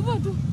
hivyo tu.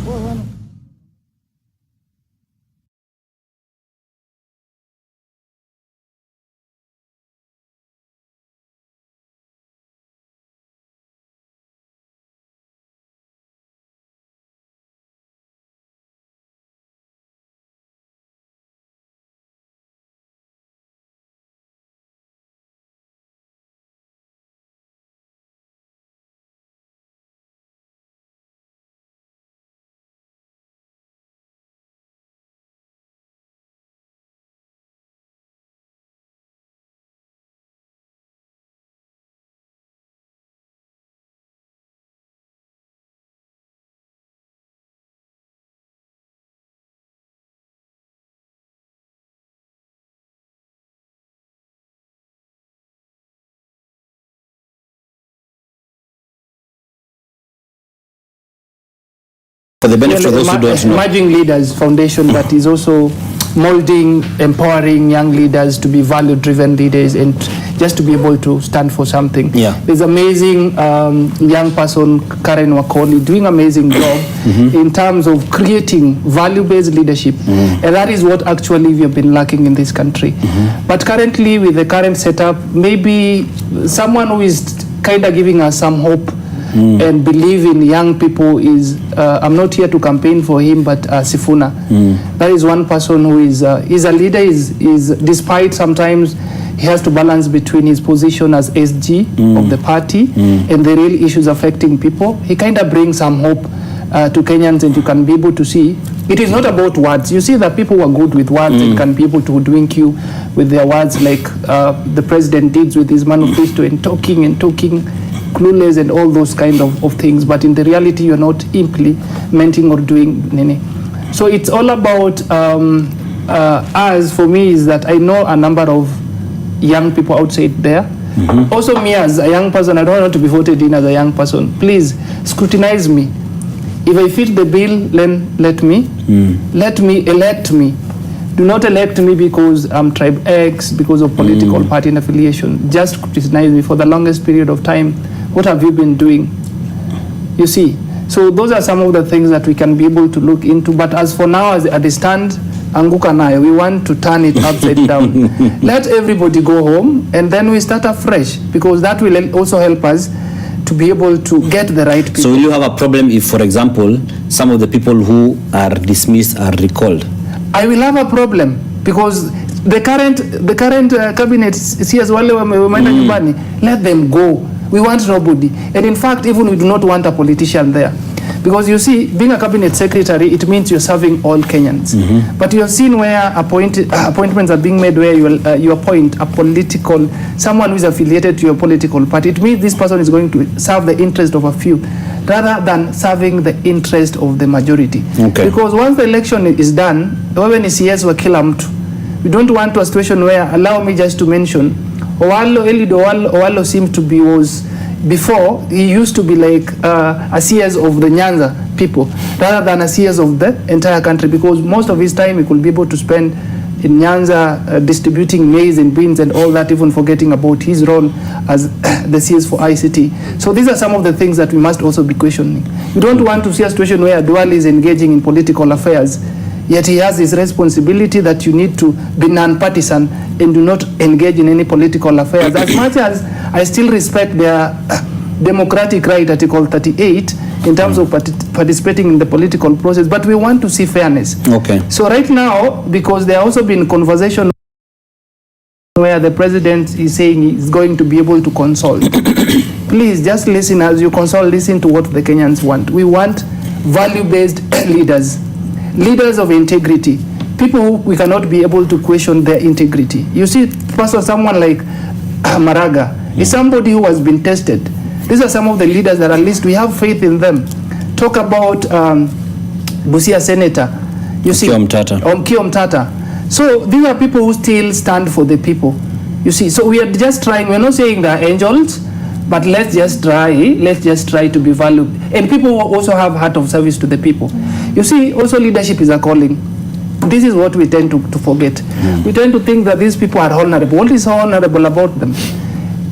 Bueno. For the benefit of those who don't know. Emerging Leaders Foundation that is also molding, empowering young leaders to be value-driven leaders and just to be able to stand for something. Yeah. There's amazing young person, Karen Wakoli, doing amazing job in terms of creating value-based leadership. And that is what actually we have been lacking in this country. But currently, with the current setup, maybe someone who is kind of giving us some hope and believe in young people is, I'm not here to campaign for him, but Sifuna. That is one person who is a leader, is despite sometimes he has to balance between his position as SG of the party and the real issues affecting people. He kind of brings some hope to Kenyans, and you can be able to see it is not about words. You see that people are good with words and can be able to drink you with their words, like the president did with his manifesto and talking, clueless and all those kind of things. But in the reality, you're not implementing or doing any. So it's all about us. For me, is that I know a number of young people outside there. Also me as a young person, I don't want to be voted in as a young person. Please scrutinize me. If I fit the bill, then let me elect me. Do not elect me because I'm tribe X, because of political party and affiliation. Just scrutinize me for the longest period of time. What have you been doing? You see, so those are some of the things that we can be able to look into. But as for now, as at the stand, Anguka Naya, we want to turn it upside down. Let everybody go home, and then we start afresh, because that will also help us to be able to get the right people. So will you have a problem if, for example, some of the people who are dismissed are recalled? I will have a problem, because the current cabinet CS wale wameenda nyumbani, let them go. We want nobody. And in fact, even we do not want a politician there. Because you see, being a cabinet secretary, it means you're serving all Kenyans. But you have seen where appointments are being made where you appoint a political, someone who is affiliated to your political party. It means this person is going to serve the interest of a few, rather than serving the interest of the majority. Okay. Because once the election is done, when it's yes, we kill mtu. We don't want to a situation where, allow me just to mention, Owalo seemed to be, was before, he used to be like a CS of the Nyanza people, rather than a CS of the entire country, because most of his time he could be able to spend in Nyanza distributing maize and beans and all that, even forgetting about his role as the CS for ICT. So these are some of the things that we must also be questioning. We don't want to see a situation where Duale is engaging in political affairs, yet he has his responsibility that you need to be non-partisan and do not engage in any political affairs. As much as I still respect their democratic right, Article 38, in terms of participating in the political process, but we want to see fairness. Okay. So right now, because there also been conversation where the president is saying he's going to be able to consult. Please just listen as you consult, listen to what the Kenyans want. We want value-based leaders. Leaders of integrity, people who we cannot be able to question their integrity. You see, someone like Maraga is somebody who has been tested. These are some of the leaders that at least we have faith in them. Talk about Busia Senator, you see, Kio Mtata. So these are people who still stand for the people. You see, so we are just trying, we're not saying they're angels, but let's just try to be valued. And people who also have heart of service to the people. You see, also leadership is a calling. This is what we tend to forget. We tend to think that these people are honorable. What is so honorable about them?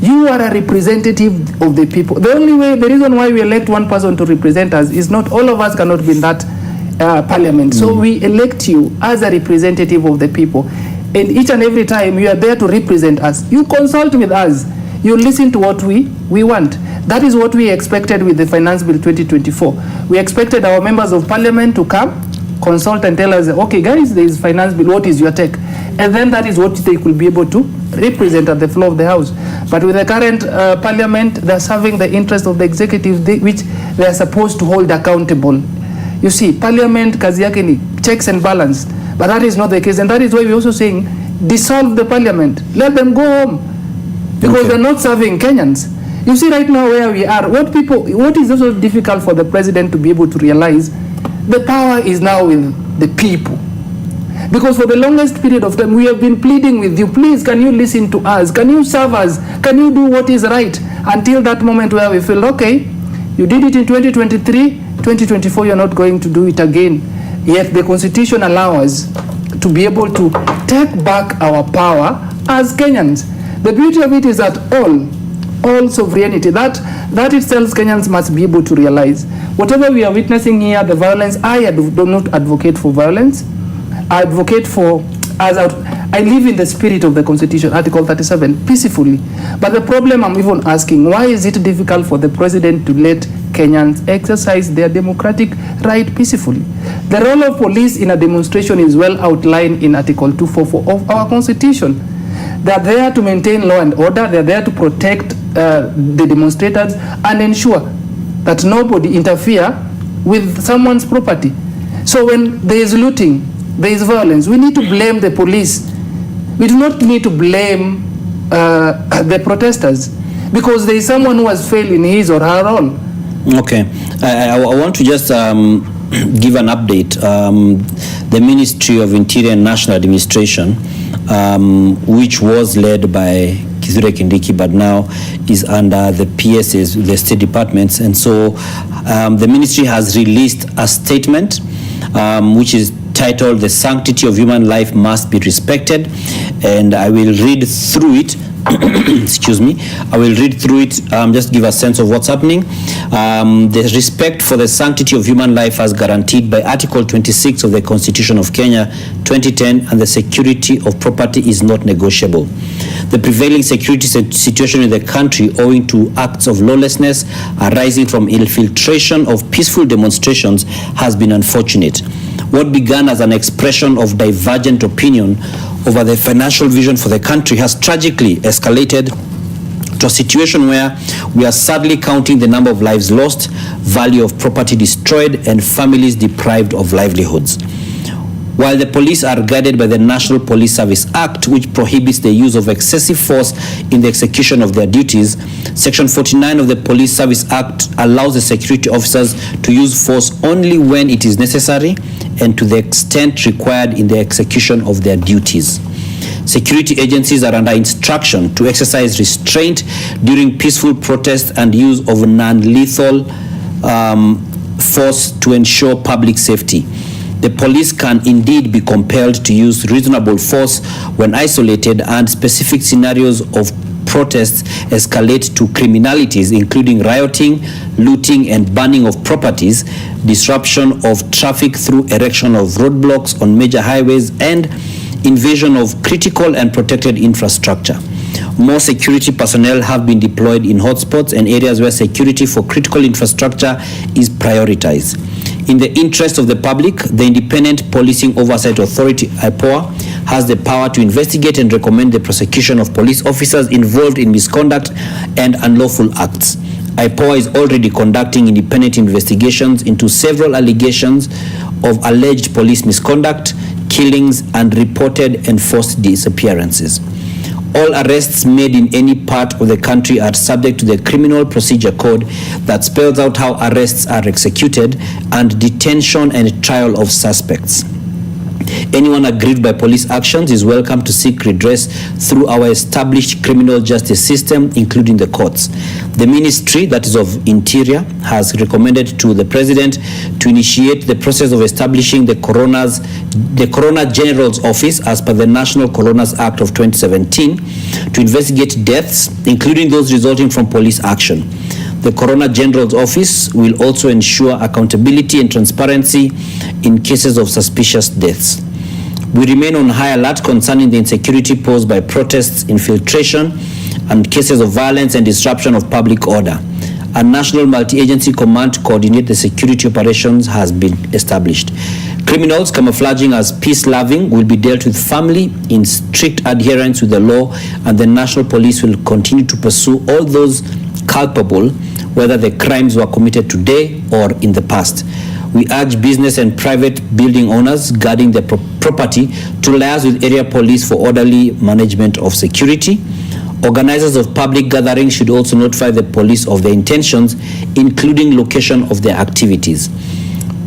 You are a representative of the people. The only way, the reason why we elect one person to represent us is not all of us cannot be in that parliament. So we elect you as a representative of the people. And each and every time you are there to represent us. You consult with us. You listen to what we want. That is what we expected with the Finance Bill 2024. We expected our members of parliament to come, consult and tell us, okay guys, there is Finance Bill, what is your take? And then that is what they could be able to represent at the floor of the House. But with the current parliament, they're serving the interest of the executive, which they are supposed to hold accountable. You see, parliament, kazi yake ni checks and balance. But that is not the case. And that is why we're also saying, dissolve the parliament. Let them go home. Because they're not serving Kenyans. You see right now where we are, what is also difficult for the president to be able to realize, the power is now with the people. Because for the longest period of time, we have been pleading with you, please, can you listen to us? Can you serve us? Can you do what is right? Until that moment where we feel, okay, you did it in 2023, 2024 you're not going to do it again. Yet the constitution allows us to be able to take back our power as Kenyans. The beauty of it is that all sovereignty, that itself Kenyans must be able to realize. Whatever we are witnessing here, the violence, I do not advocate for violence. I advocate for, I live in the spirit of the Constitution, Article 37, peacefully. But the problem I'm even asking, why is it difficult for the president to let Kenyans exercise their democratic right peacefully? The role of police in a demonstration is well outlined in Article 244 of our Constitution. They are there to maintain law and order. They are there to protect the demonstrators and ensure that nobody interfere with someone's property. So when there is looting, there is violence, we need to blame the police. We do not need to blame the protesters, because there is someone who has failed in his or her role. Okay, I want to just give an update. The Ministry of Interior and National Administration, which was led by Kithure Kindiki, but now is under the PSs, the state departments, and so the ministry has released a statement which is titled "The Sanctity of Human Life Must Be Respected," and I will read through it. Excuse me, I will read through it, just give a sense of what's happening. The respect for the sanctity of human life as guaranteed by Article 26 of the Constitution of Kenya 2010 and the security of property is not negotiable. The prevailing security situation in the country, owing to acts of lawlessness arising from infiltration of peaceful demonstrations, has been unfortunate. What began as an expression of divergent opinion over the financial vision for the country has tragically escalated to a situation where we are sadly counting the number of lives lost, value of property destroyed, and families deprived of livelihoods. While the police are guided by the National Police Service Act, which prohibits the use of excessive force in the execution of their duties, Section 49 of the Police Service Act allows the security officers to use force only when it is necessary and to the extent required in the execution of their duties. Security agencies are under instruction to exercise restraint during peaceful protest and use of non-lethal force to ensure public safety. The police can indeed be compelled to use reasonable force when isolated and specific scenarios of protests escalate to criminalities, including rioting, looting and burning of properties, disruption of traffic through erection of roadblocks on major highways, and invasion of critical and protected infrastructure. More security personnel have been deployed in hotspots and areas where security for critical infrastructure is prioritized. In the interest of the public, the Independent Policing Oversight Authority, IPOA, has the power to investigate and recommend the prosecution of police officers involved in misconduct and unlawful acts. IPOA is already conducting independent investigations into several allegations of alleged police misconduct, killings, and reported enforced disappearances. All arrests made in any part of the country are subject to the Criminal Procedure Code that spells out how arrests are executed and detention and trial of suspects. Anyone aggrieved by police actions is welcome to seek redress through our established criminal justice system, including the courts. The Ministry, that is of Interior, has recommended to the President to initiate the process of establishing the Coroner General's Office as per the National Coroners Act of 2017 to investigate deaths, including those resulting from police action. The Coroner General's Office will also ensure accountability and transparency in cases of suspicious deaths. We remain on high alert concerning the insecurity posed by protests, infiltration, and cases of violence and disruption of public order. A national multi-agency command to coordinate the security operations has been established. Criminals camouflaging as peace-loving will be dealt with firmly in strict adherence with the law, and the National Police will continue to pursue all those culpable, whether the crimes were committed today or in the past. We urge business and private building owners guarding their property to liaise with area police for orderly management of security. Organizers of public gatherings should also notify the police of their intentions, including location of their activities.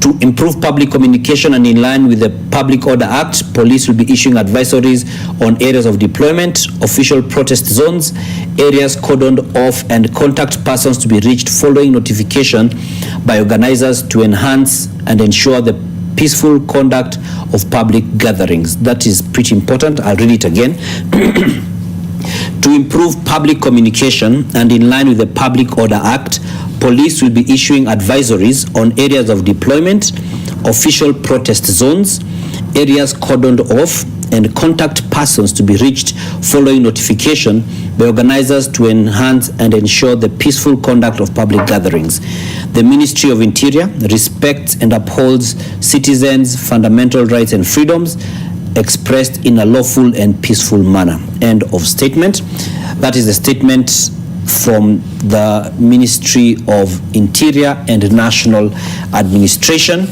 To improve public communication and in line with the Public Order Act, police will be issuing advisories on areas of deployment, official protest zones, areas cordoned off, and contact persons to be reached following notification by organizers to enhance and ensure the peaceful conduct of public gatherings. That is pretty important. I'll read it again. To improve public communication and in line with the Public Order Act, police will be issuing advisories on areas of deployment, official protest zones, areas cordoned off, and contact persons to be reached following notification by organizers to enhance and ensure the peaceful conduct of public gatherings. The Ministry of Interior respects and upholds citizens' fundamental rights and freedoms expressed in a lawful and peaceful manner. End of statement. That is the statement from the Ministry of Interior and National Administration.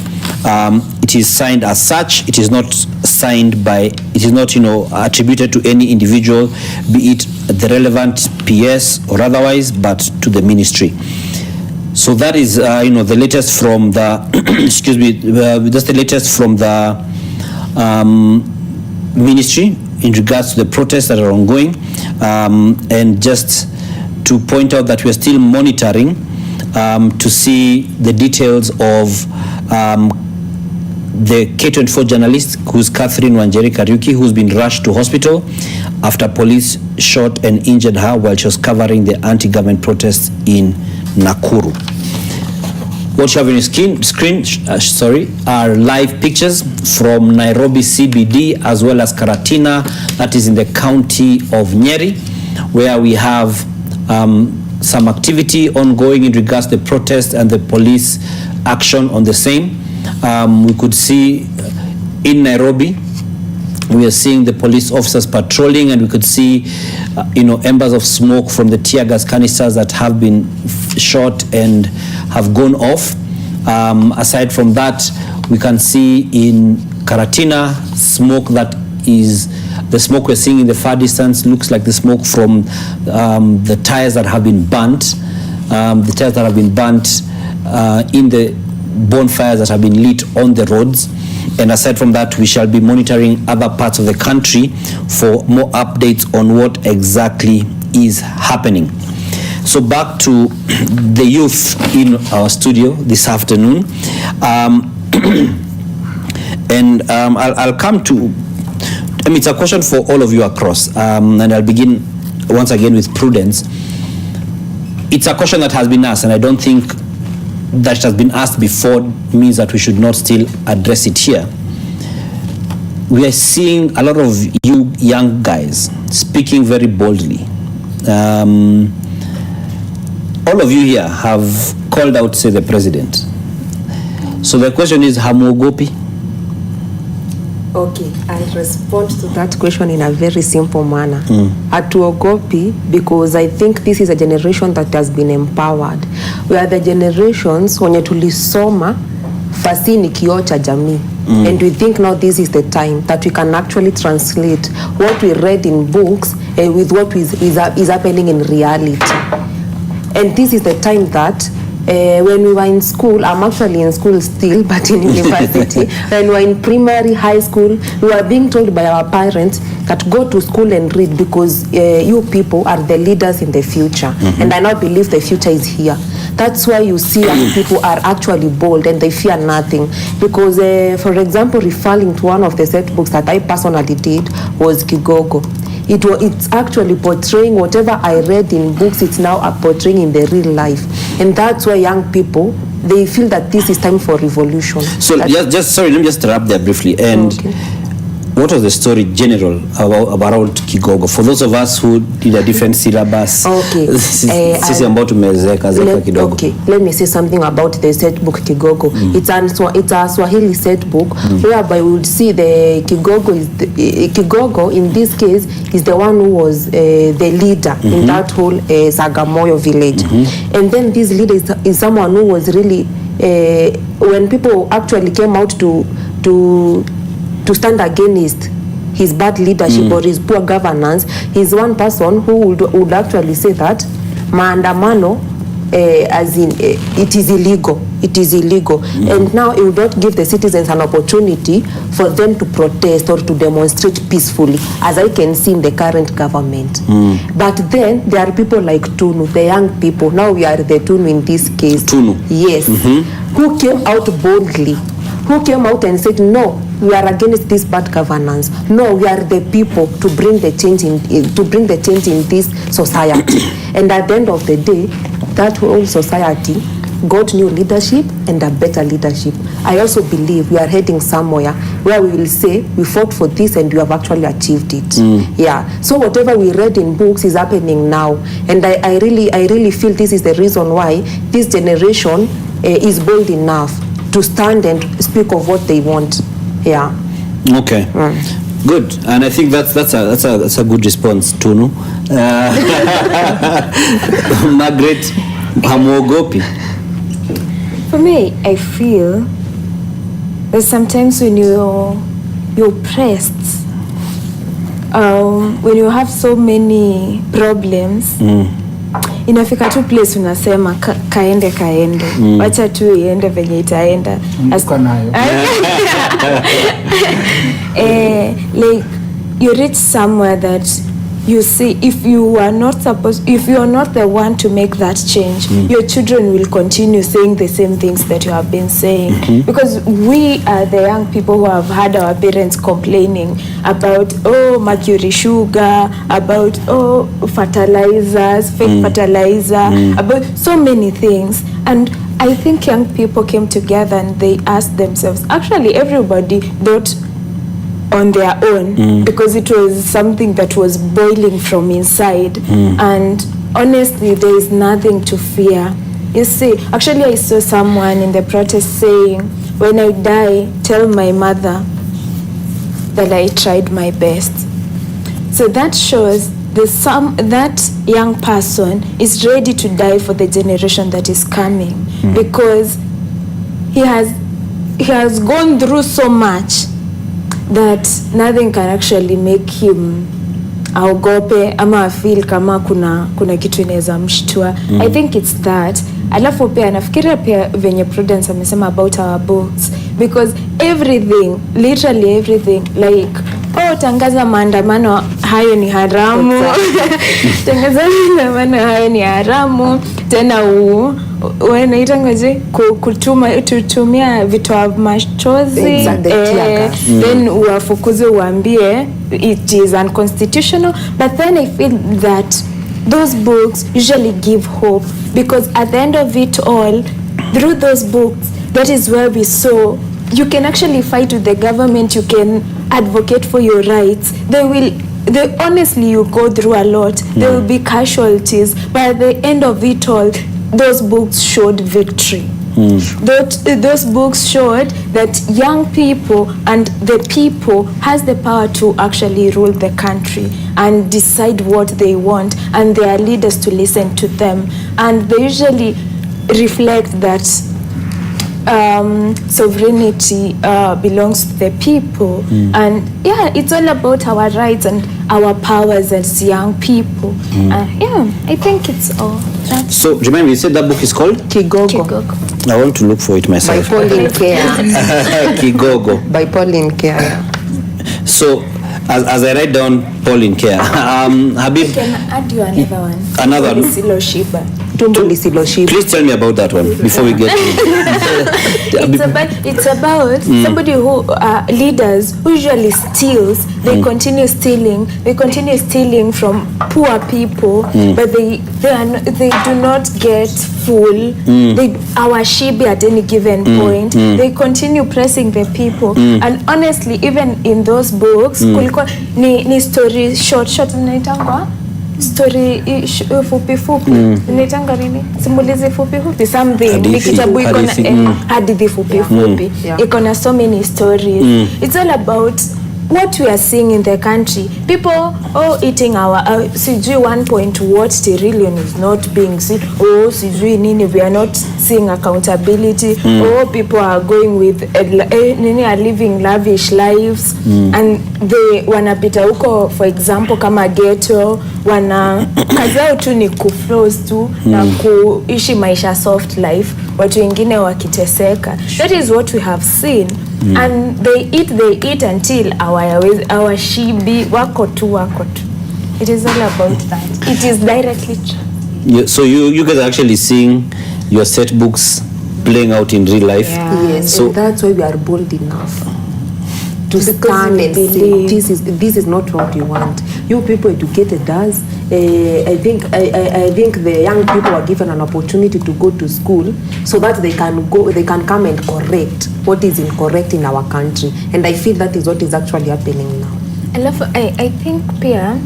It is signed as such. It is not signed by, it is not, attributed to any individual, be it the relevant PS or otherwise, but to the ministry. So that is, the latest from the, excuse me, that's the latest from the ministry in regards to the protests that are ongoing. And just to point out that we are still monitoring to see the details of the K24 journalist, who's Catherine Wanjeri Kariuki, who's been rushed to hospital after police shot and injured her while she was covering the anti-government protests in Nakuru. What you have on your screen are live pictures from Nairobi CBD as well as Karatina, that is in the county of Nyeri, where we have some activity ongoing in regards to the protest and the police action on the same. We could see in Nairobi, we are seeing the police officers patrolling, and we could see, embers of smoke from the tear gas canisters that have been shot and have gone off. Aside from that, we can see in Karatina smoke that is, the smoke we're seeing in the far distance looks like the smoke from the tires that have been burnt, the tires that have been burnt in the bonfires that have been lit on the roads. And aside from that, we shall be monitoring other parts of the country for more updates on what exactly is happening. So back to the youth in our studio this afternoon. I'll come to, it's a question for all of you across, and I'll begin once again with Prudence. It's a question that has been asked, and I don't think that it has been asked before means that we should not still address it here. We are seeing a lot of you young guys speaking very boldly. All of you here have called out, say, the president. So the question is, hamuogopi? Okay, I'll respond to that question in a very simple manner. Hatuogopi, because I think this is a generation that has been empowered. We are the generations wenye tulisoma fasi ni kioo cha jamii. And we think now this is the time that we can actually translate what we read in books with what is happening in reality. And this is the time that when we were in school, I'm actually in school still, but in university, when we were in primary, high school, we were being told by our parents that go to school and read because you people are the leaders in the future. And I now believe the future is here. That's why you see young people are actually bold and they fear nothing. Because, for example, referring to one of the set books that I personally did was Kigogo. It's actually portraying whatever I read in books, it's now portraying in the real life. And that's why young people, they feel that this is time for revolution. So let me just interrupt there briefly. And what was the story general about Kigogo? For those of us who did a different syllabus, okay. Let me say something about the set book Kigogo. It's a Swahili set book whereby we would see the Kigogo in this case is the one who was the leader in that whole Sagamoyo village. And then this leader is someone who was really, when people actually came out to stand against his bad leadership or his poor governance, he's one person who would actually say that maandamano, as in it is illegal. it is illegal. And now it will not give the citizens an opportunity for them to protest or to demonstrate peacefully, as I can see in the current government. But then there are people like Tunu, the young people. Now we are the Tunu in this case. Tunu. Yes. Who came out boldly, who came out and said, no, we are against this bad governance. No, we are the people to bring the change in this society. And at the end of the day, that whole society got new leadership and a better leadership. I also believe we are heading somewhere where we will say we fought for this and we have actually achieved it. Yeah. So whatever we read in books is happening now, and I really feel this is the reason why this generation is bold enough to stand and speak of what they want. Yeah. Okay. Good, and I think that's a good response, Tunu. Margaret, hamuogopi? For me, I feel that sometimes when you're pressed, when you have so many problems, inafika tu place unasema kaende wacha tu iende venye itaenda. Like you reach somewhere that you see, if you are not the one to make that change, your children will continue saying the same things that you have been saying. Because we are the young people who have had our parents complaining about mercury sugar, about fertilizers, fake fertilizer, about so many things. And I think young people came together and they asked themselves, actually everybody thought on their own, because it was something that was boiling from inside. And honestly, there is nothing to fear. You see, actually I saw someone in the protest saying, when I die, tell my mother that I tried my best. So that shows that young person is ready to die for the generation that is coming, because he has gone through so much that nothing can actually make him aogope ama feel kama kuna kitu inaweza mshtua. I think it's that. Alafu pia nafikiria pia venye Prudence amesema about our books, because everything, literally everything, like tangaza maandamano hayo ni haramu. Tangaza maandamano hayo ni haramu. Tena wanaitangaje kutumia vitoa machozi, then uwafukuze uambie it is unconstitutional. But then I feel that those books usually give hope, because at the end of it all, through those books, that is where we saw you can actually fight with the government, you can advocate for your rights. Honestly, you go through a lot. There will be casualties, but at the end of it all, those books showed victory. Those books showed that young people and the people has the power to actually rule the country and decide what they want, and their leaders to listen to them. And they usually reflect that sovereignty belongs to the people. And yeah, it's all about our rights and our powers as young people. Yeah, I think it's all that. So, Jumanne, you said that book is called? Kigogo. I want to look for it myself. By Pauline Care. Kigogo. By Pauline Care. So, as I write down Pauline Care, Habib. I can add you another one. Another one? Please tell me about that one before we get to it's about somebody who leaders who usually steals. They continue stealing from poor people, but they do not get full. Our shibi at any given point. They continue pressing the people, and honestly, even in those books, kulikuwa ni story short naitangwa story fupi nitanga nini simulizi fupi something ni kitabu iko na hadithi fupi iko na so many stories. It's all about what we are seeing in the country. People eating our sijui 1 trillion is not being seen. Sijui nini, we are not seeing accountability. People are going with are living lavish lives, and they wanapita huko, for example kama ghetto, kazao tu ni kuflows tu na kuishi maisha soft life, watu wengine wakiteseka. That is what we have seen. And they eat until our shibi wako tu. It is all about that. It is directly Yeah, so you guys are actually seeing your set books playing out in real life. Yeah. Yes, So- and that's why we are bold enough to Because stand we and say believe. this is not what we want. You people educated us. I think the young people are given an opportunity to go to school so that they can come and correct what is incorrect in our country, and I feel that is what is actually happening now. I think pia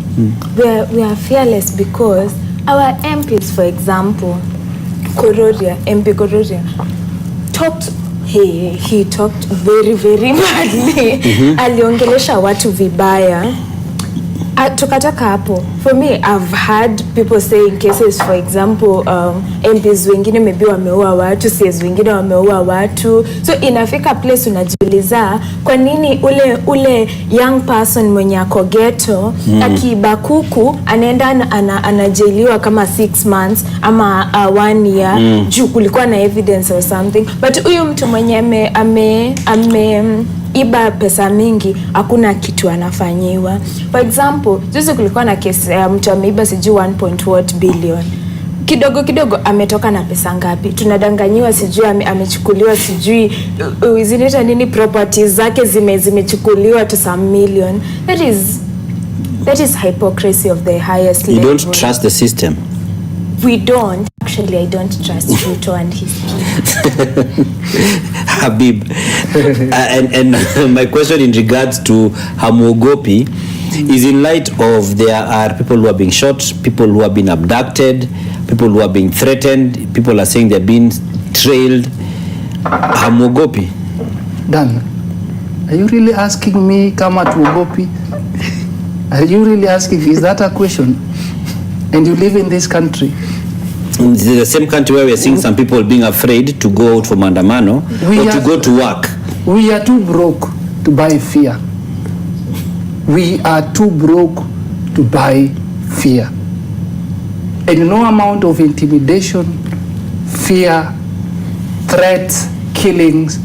we are fearless because our MPs, for example, MP Kororia talked. He talked very badly. Aliongelesha watu vibaya. Tukataka hapo. For me, I've heard people say in cases, for example, MPs wengine maybe wameua watu, CS wengine wameua watu. So inafika place unajiuliza kwa nini ule young person mwenye ako ghetto akiiba kuku anaenda anajailiwa kama 6 months ama 1 year juu kulikuwa na evidence or something. But huyu mtu mwenye iba pesa mingi hakuna kitu anafanyiwa. For example, juzi kulikuwa na kesi ya mtu ameiba sijui 1.what billion. Kidogo ametoka na pesa ngapi? Tunadanganyiwa sijui amechukuliwa sijui zinaita nini, properties zake zimechukuliwa to some million. That is hypocrisy of the highest level. You don't trust the system. We don't. Actually, I don't trust Ruto and his team. Habib, and my question in regards to Hamuogopi is in light of there are people who are being shot, people who have been abducted, people who are being threatened, people are saying they're being trailed. Hamuogopi? Dan, are you really asking me kama tuogopi? Are you really asking, is that a question? And you live in this country? This is the same country where we are seeing some people being afraid to go out for Maandamano or to go to work. We are too broke to buy fear. We are too broke to buy fear. And no amount of intimidation, fear, threats, killings,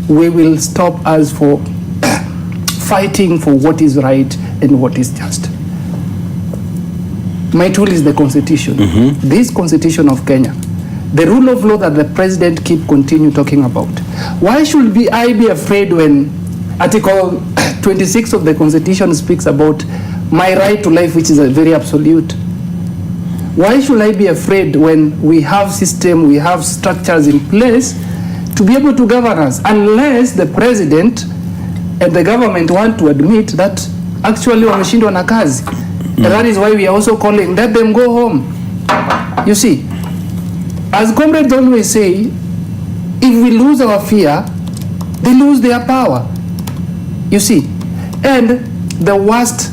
we will stop us for fighting for what is right and what is just. My tool is the Constitution. This Constitution of Kenya, the rule of law that the president continue talking about. Why should I be afraid when Article 26 of the Constitution speaks about my right to life, which is a very absolute? Why should I be afraid when we have system, we have structures in place to be able to govern us, unless the president and the government want to admit that actually wameshindwa na kazi? And that is why we are also calling, let them go home. You see, as comrades always say, if we lose our fear, they lose their power. You see, and the worst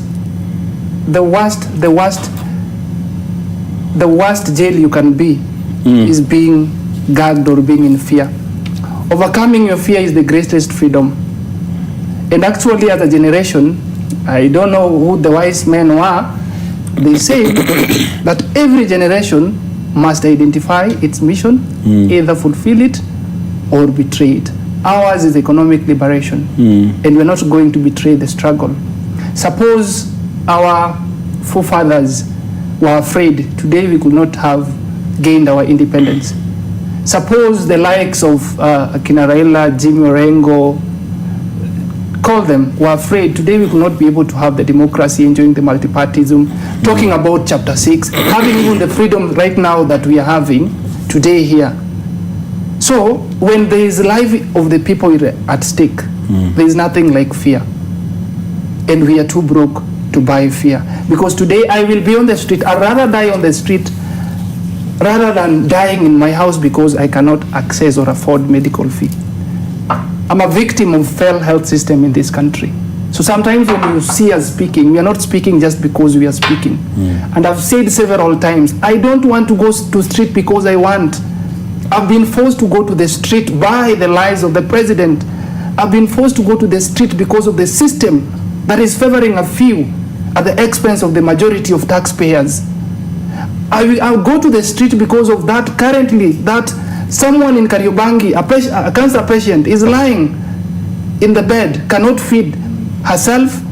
jail you can be is being gagged or being in fear. Overcoming your fear is the greatest freedom. And actually, as a generation, I don't know who the wise men were, they say that every generation must identify its mission, either fulfill it or betray it. Ours is economic liberation, and we're not going to betray the struggle. Suppose our forefathers were afraid, today we could not have gained our independence. Suppose the likes of Akina Raila, Jimmy Orengo, call them, were afraid, today we could not be able to have the democracy, enjoying the multipartyism, talking about chapter 6, having even the freedom right now that we are having today here. So when there is life of the people at stake, there is nothing like fear. And we are too broke to buy fear. Because today I will be on the street. I'd rather die on the street rather than dying in my house because I cannot access or afford medical fee. I'm a victim of failed health system in this country. So sometimes when you see us speaking, we are not speaking just because we are speaking. And I've said several times, I don't want to go to street because I want. I've been forced to go to the street by the lies of the president. I've been forced to go to the street because of the system that is favoring a few at the expense of the majority of taxpayers. I'll go to the street because of that currently, that Someone in Kariobangi, a cancer patient, is lying in the bed, cannot feed herself,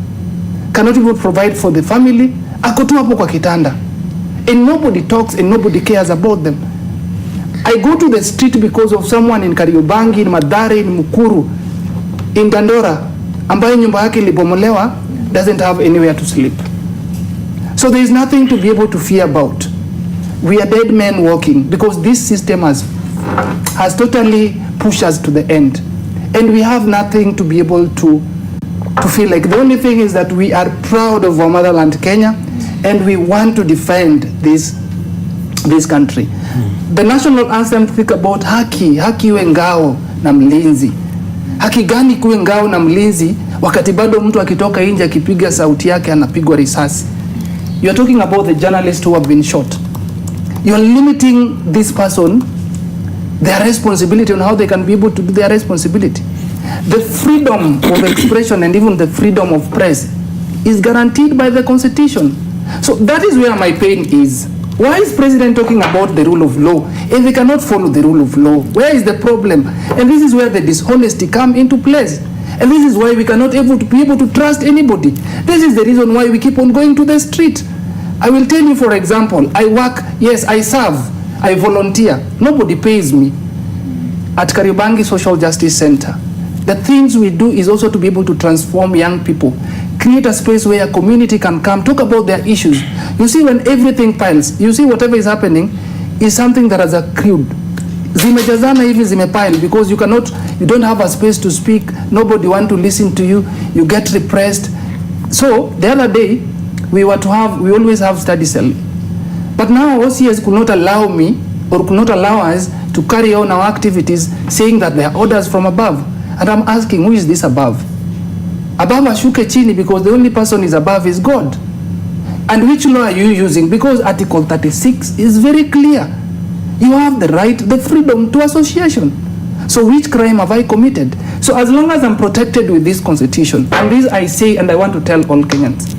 cannot even provide for the family, ako tu hapo kwa kitanda. And nobody talks and nobody cares about them. I go to the street because of someone in Kariobangi, in Mathare, in Mukuru, in Dandora, ambaye nyumba yake ilibomolewa, doesn't have anywhere to sleep. So there is nothing to be able to fear about. We are dead men walking because this system has totally pushed us to the end. And we have nothing to be able to feel like. The only thing is that we are proud of our motherland, Kenya, and we want to defend this country. The national anthem think about haki iwe ngao na mlinzi. Haki gani kuwe ngao na mlinzi wakati bado mtu akitoka nje akipiga sauti yake anapigwa risasi? You are talking about the journalists who have been shot. You are limiting this person, their responsibility on how they can be able to do their responsibility. The freedom of expression and even the freedom of press is guaranteed by the Constitution. So that is where my pain is. Why is President talking about the rule of law if they cannot follow the rule of law? Where is the problem? And this is where the dishonesty come into place. And this is why we cannot be able to trust anybody. This is the reason why we keep on going to the street. I will tell you, for example, I work, yes, I serve, I volunteer. Nobody pays me at Kariobangi Social Justice Center. The things we do is also to be able to transform young people, create a space where a community can come, talk about their issues. You see, when everything piles, you see whatever is happening is something that has accrued. Zimejazana hivi zimepile because you don't have a space to speak, nobody want to listen to you, you get repressed. So the other day, we always have study cell. But now OCS could not allow me or could not allow us to carry on our activities saying that there are orders from above. And I'm asking, who is this above? Above ashuke chini because the only person is above is God. And which law are you using? Because Article 36 is very clear. You have the right, the freedom to association. So which crime have I committed? So as long as I'm protected with this Constitution, and this I say and I want to tell all Kenyans,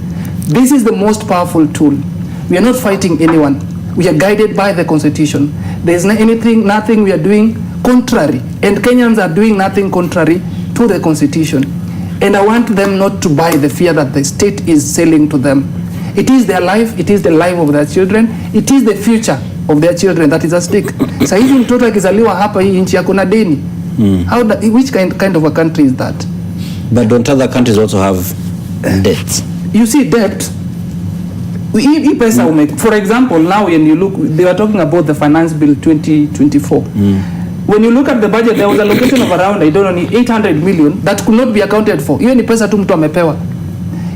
this is the most powerful tool. We are not fighting anyone. We are guided by the Constitution. There is nothing we are doing contrary. And Kenyans are doing nothing contrary to the Constitution. And I want them not to buy the fear that the state is selling to them. It is their life, it is the life of their children, it is the future of their children that is at stake. Sasa hivi mtoto akizaliwa hapa hii nchi yako na deni. Which kind of a country is that? But don't other countries also have debt? You see, debt, for example, now when you look, they were talking about the Finance Bill 2024. When you look at the budget, there was a allocation of around, 800 million that could not be accounted for. Hiyo ni pesa tu mtu amepewa.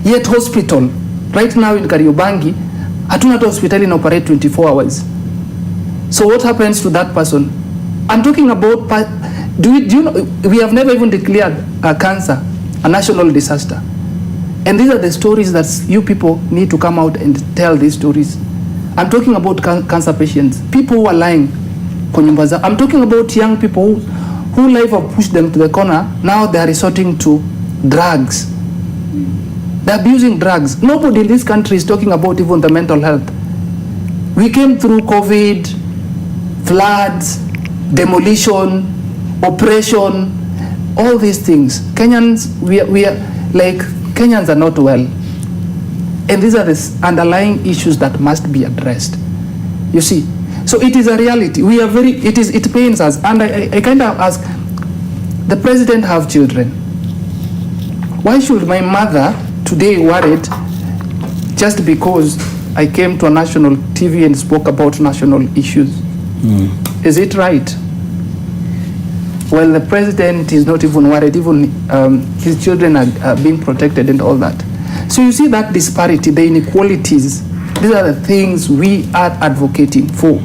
Yet hospital, right now in Kariobangi, hatuna hata hospitali na operate 24 hours. So what happens to that person? I'm talking about, do you know, we have never even declared cancer a national disaster. And these are the stories that you people need to come out and tell these stories. I'm talking about cancer patients, people who are lying. I'm talking about young people who life have pushed them to the corner. Now they are resorting to drugs. They're abusing drugs. Nobody in this country is talking about even the mental health. We came through COVID, floods, demolition, oppression, all these things. Kenyans, we are like, Kenyans are not well. And these are the underlying issues that must be addressed. You see, so it is a reality. We are it pains us. And I kind of ask, the president have children. Why should my mother today worried just because I came to a national TV and spoke about national issues? Is it right? Well, the president is not even worried, even his children are being protected and all that. So you see that disparity, the inequalities, these are the things we are advocating for.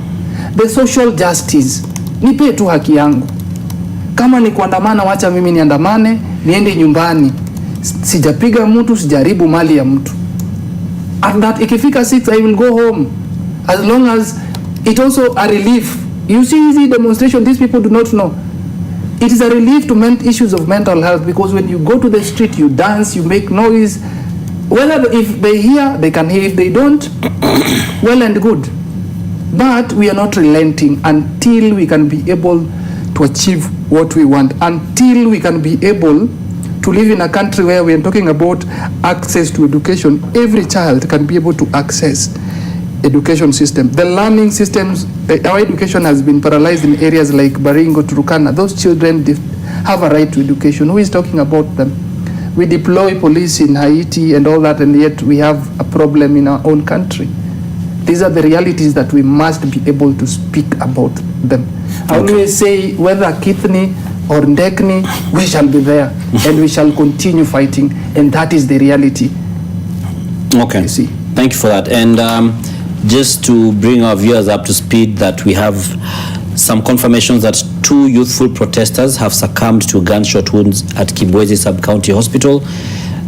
The social justice, nipe tu haki yangu. Kama ni kuandamana, wacha mimi niandamane, niende nyumbani. Sijapiga mtu, sijaribu mali ya mtu. At that, ikifika 6, I will go home. As long as it also a relief. You see easy demonstration, these people do not know. It is a relief to issues of mental health because when you go to the street, you dance, you make noise. Whether if they hear, they can hear. If they don't, well and good. But we are not relenting until we can be able to achieve what we want, until we can be able to live in a country where we are talking about access to education. Every child can be able to access education system. The learning systems, our education has been paralyzed in areas like Baringo, Turkana. Those children have a right to education. Who is talking about them? We deploy police in Haiti and all that, and yet we have a problem in our own country. These are the realities that we must be able to speak about them. I always say, whether Kithni or Ndekni, we shall be there and we shall continue fighting, and that is the reality. Okay, You see. thank you for that. And just to bring our viewers up to speed, that we have some confirmations that 2 youthful protesters have succumbed to gunshot wounds at Kibwezi Sub-County Hospital.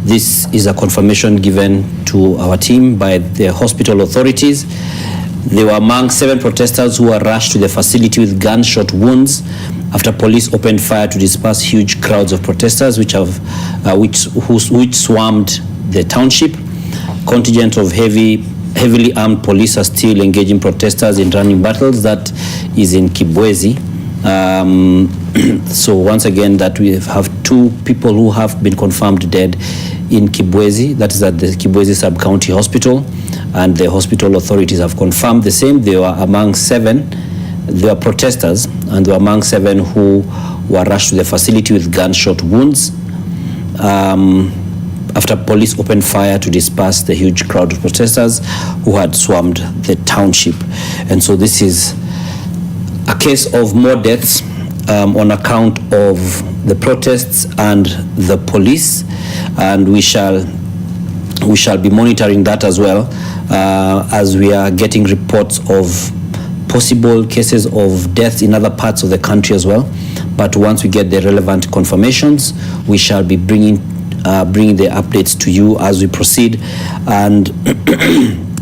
This is a confirmation given to our team by the hospital authorities. They were among 7 protesters who were rushed to the facility with gunshot wounds after police opened fire to disperse huge crowds of protesters which swarmed the township. Contingent of heavily armed police are still engaging protesters in running battles. That is in Kibwezi. So once again, that we have 2 people who have been confirmed dead in Kibwezi. That is at the Kibwezi Sub-County Hospital, and the hospital authorities have confirmed the same. They were among 7. They were protesters, and they were among 7 who were rushed to the facility with gunshot wounds after police opened fire to disperse the huge crowd of protesters who had swarmed the township. And so this is a case of more deaths on account of the protests and the police, and we shall be monitoring that as well, as we are getting reports of possible cases of deaths in other parts of the country as well. But once we get the relevant confirmations, we shall be bringing the updates to you as we proceed. And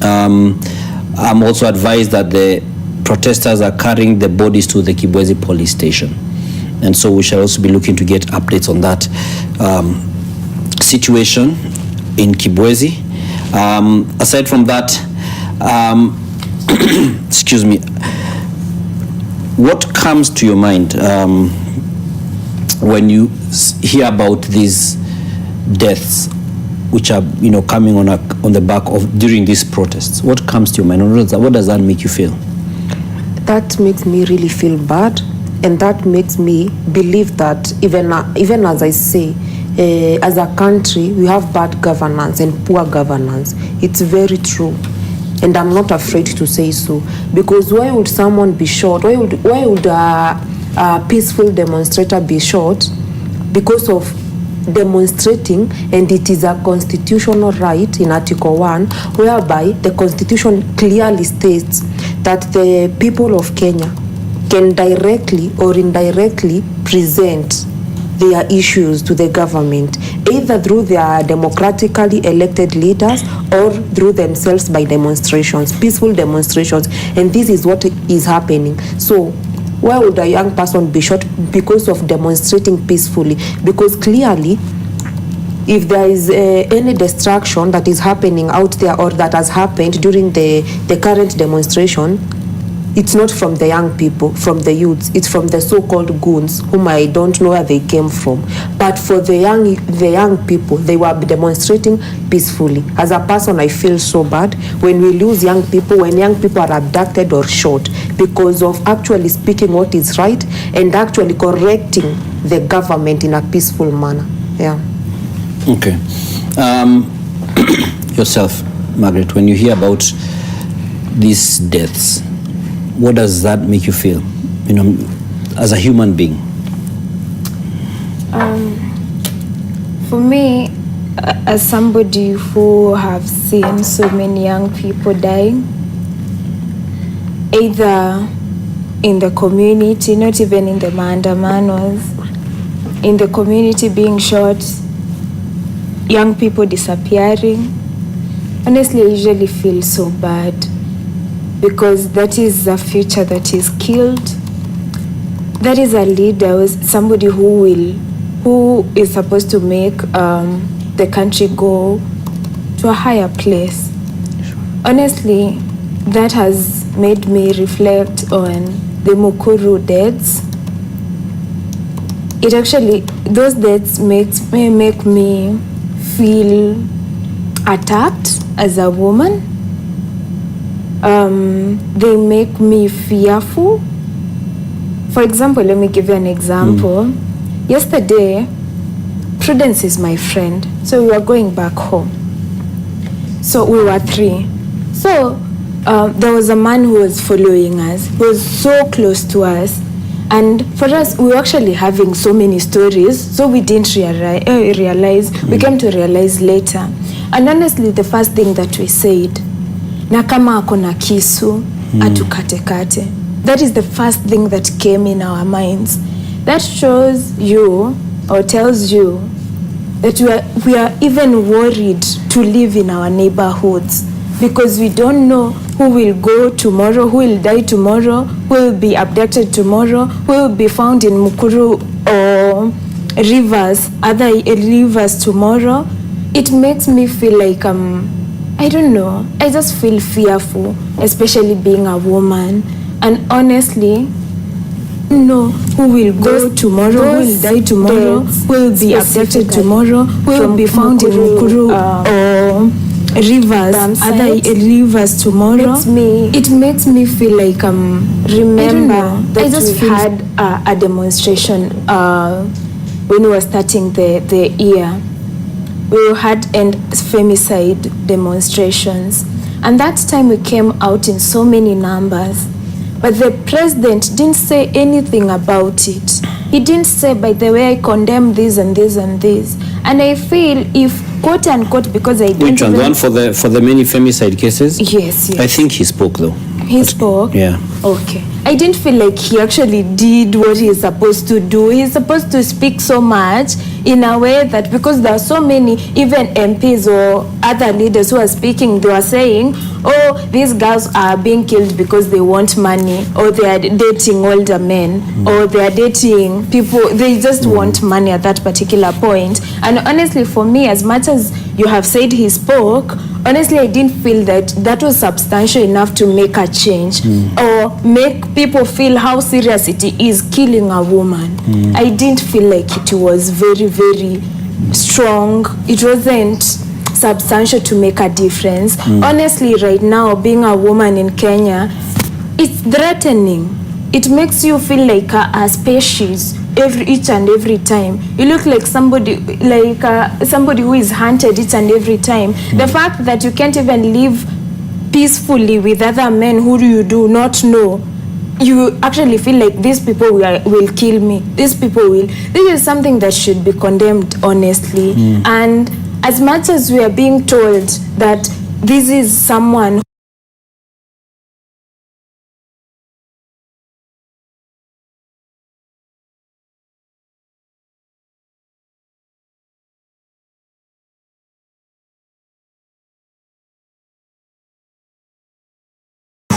I'm also advised that the protesters are carrying the bodies to the Kibwezi police station, and so we shall also be looking to get updates on that situation in Kibwezi. Aside from that, excuse me, what comes to your mind when you hear about these deaths which are coming on the back of during these protests? What comes to your mind? What does that make you feel? That makes me really feel bad, and that makes me believe that even as I say, as a country we have bad governance and poor governance. It's very true, and I'm not afraid to say so, because why would someone be shot? Why would a peaceful demonstrator be shot because of demonstrating? And it is a constitutional right in Article 1, whereby the Constitution clearly states that the people of Kenya can directly or indirectly present their issues to the government, either through their democratically elected leaders or through themselves by demonstrations, peaceful demonstrations. And this is what is happening. So why would a young person be shot because of demonstrating peacefully? Because clearly, if there is any distraction that is happening out there or that has happened during the current demonstration, it's not from the young people, from the youths, it's from the so-called goons, whom I don't know where they came from. But for the young people, they were demonstrating peacefully. As a person, I feel so bad when we lose young people, when young people are abducted or shot because of actually speaking what is right and actually correcting the government in a peaceful manner. Yeah. Okay. Yourself, Margaret, when you hear about these deaths, what does that make you feel, as a human being? For me, as somebody who have seen so many young people dying, either in the community, not even in the Maandamanos, in the community being shot, young people disappearing, honestly, I usually feel so bad, because that is a future that is killed. That is a leader, somebody who is supposed to make the country go to a higher place. Honestly, that has made me reflect on the Mukuru deaths. It actually, those deaths make me feel attacked as a woman. They make me fearful. For example, let me give you an example. Yesterday, Prudence is my friend, so we were going back home. So we were 3. So there was a man who was following us. He was so close to us. And for us, we were actually having so many stories, so we didn't realize. We came to realize later. And honestly, the first thing that we said, na kama ako na kisu, atukatekate. That is the first thing that came in our minds. That shows you, or tells you, that we are even worried to live in our neighborhoods, because we don't know who will go tomorrow, who will die tomorrow, who will be abducted tomorrow, who will be found in Mukuru or rivers, other rivers tomorrow. It makes me feel like, I don't know, I just feel fearful, especially being a woman. And honestly, no, who will go tomorrow, who will die tomorrow, who will be abducted tomorrow, who will be found in Mukuru or rivers, other rivers tomorrow. It makes me feel like, remember that we had a demonstration when we were starting the year. We had end femicide demonstrations, and that time we came out in so many numbers, but the president didn't say anything about it. He didn't say, by the way, I condemn this and this and this. And I feel, if quote unquote, because I didn't. Which one? The one for the many femicide cases? Yes. I think he spoke though. He spoke? Yeah. Okay. I didn't feel like he actually did what he's supposed to do. He's supposed to speak so much in a way that, because there are so many, even MPs or other leaders who are speaking, they are saying, oh, these girls are being killed because they want money, or they are dating older men, or they are dating people, they just want money at that particular point. And honestly, for me, as much as you have said he spoke, honestly, I didn't feel that that was substantial enough to make a change or make people feel how serious it is killing a woman. I didn't feel like it was very, very strong. It wasn't substantial to make a difference. Honestly, right now, being a woman in Kenya, it's threatening. It makes you feel like a species each and every time. You look like somebody who is hunted each and every time. The fact that you can't even live peacefully with other men who you do not know, you actually feel like these people will kill me. These people will. This is something that should be condemned, honestly. And as much as we are being told that this is someone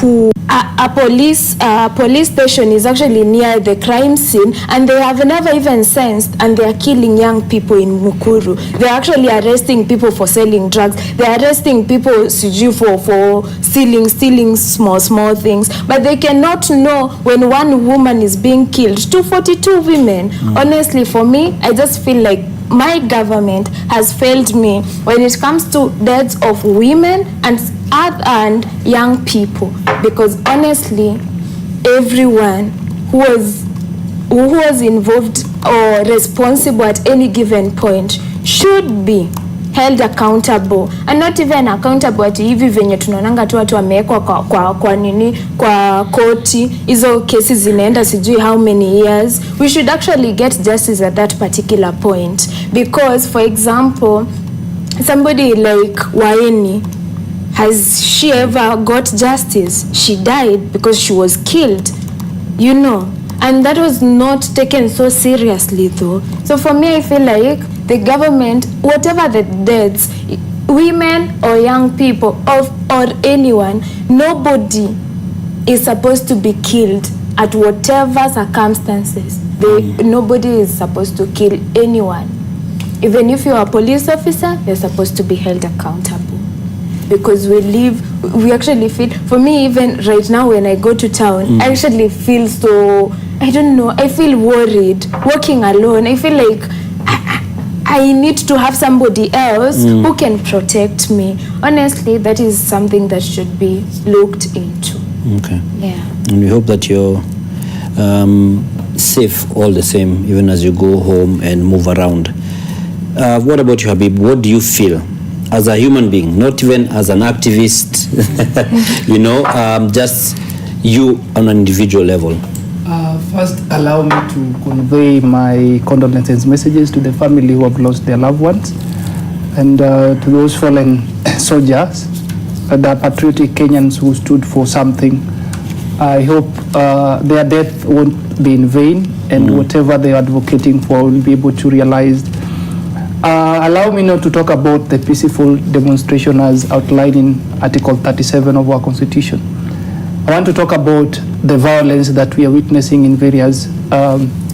who a police station is actually near the crime scene, and they have never even sensed, and they are killing young people in Mukuru. They are actually arresting people for selling drugs. They are arresting people for stealing small things, but they cannot know when one woman is being killed. 242 women. Honestly, for me, I just feel like my government has failed me when it comes to deaths of women and young people, because honestly, everyone who was involved or responsible at any given point should be held accountable, and not even accountable ati hivi venye tunaonanga tu watu wamewekwa kwa koti, hizo cases zinaenda sijui how many years. We should actually get justice at that particular point, because for example, somebody like Waeni, has she ever got justice? She died because she was killed, you know, and that was not taken so seriously though. So for me, I feel like the government, whatever the deaths, women or young people or anyone, nobody is supposed to be killed at whatever circumstances. Nobody is supposed to kill anyone. Even if you're a police officer, you're supposed to be held accountable, because we live we actually feel, for me even right now when I go to town, I actually feel so, I don't know, I feel worried walking alone. I feel like I need to have somebody else who can protect me. Honestly, that is something that should be looked into. Okay. Yeah. And we hope that you're safe all the same, even as you go home and move around. What about you, Habib? What do you feel as a human being, not even as an activist, you know, just you on an individual level? First, allow me to convey my condolences messages to the family who have lost their loved ones, and to those fallen soldiers, the patriotic Kenyans who stood for something. I hope their death won't be in vain, and whatever they are advocating for will be able to realize. Allow me now to talk about the peaceful demonstration as outlined in Article 37 of our Constitution. I want to talk about the violence that we are witnessing in various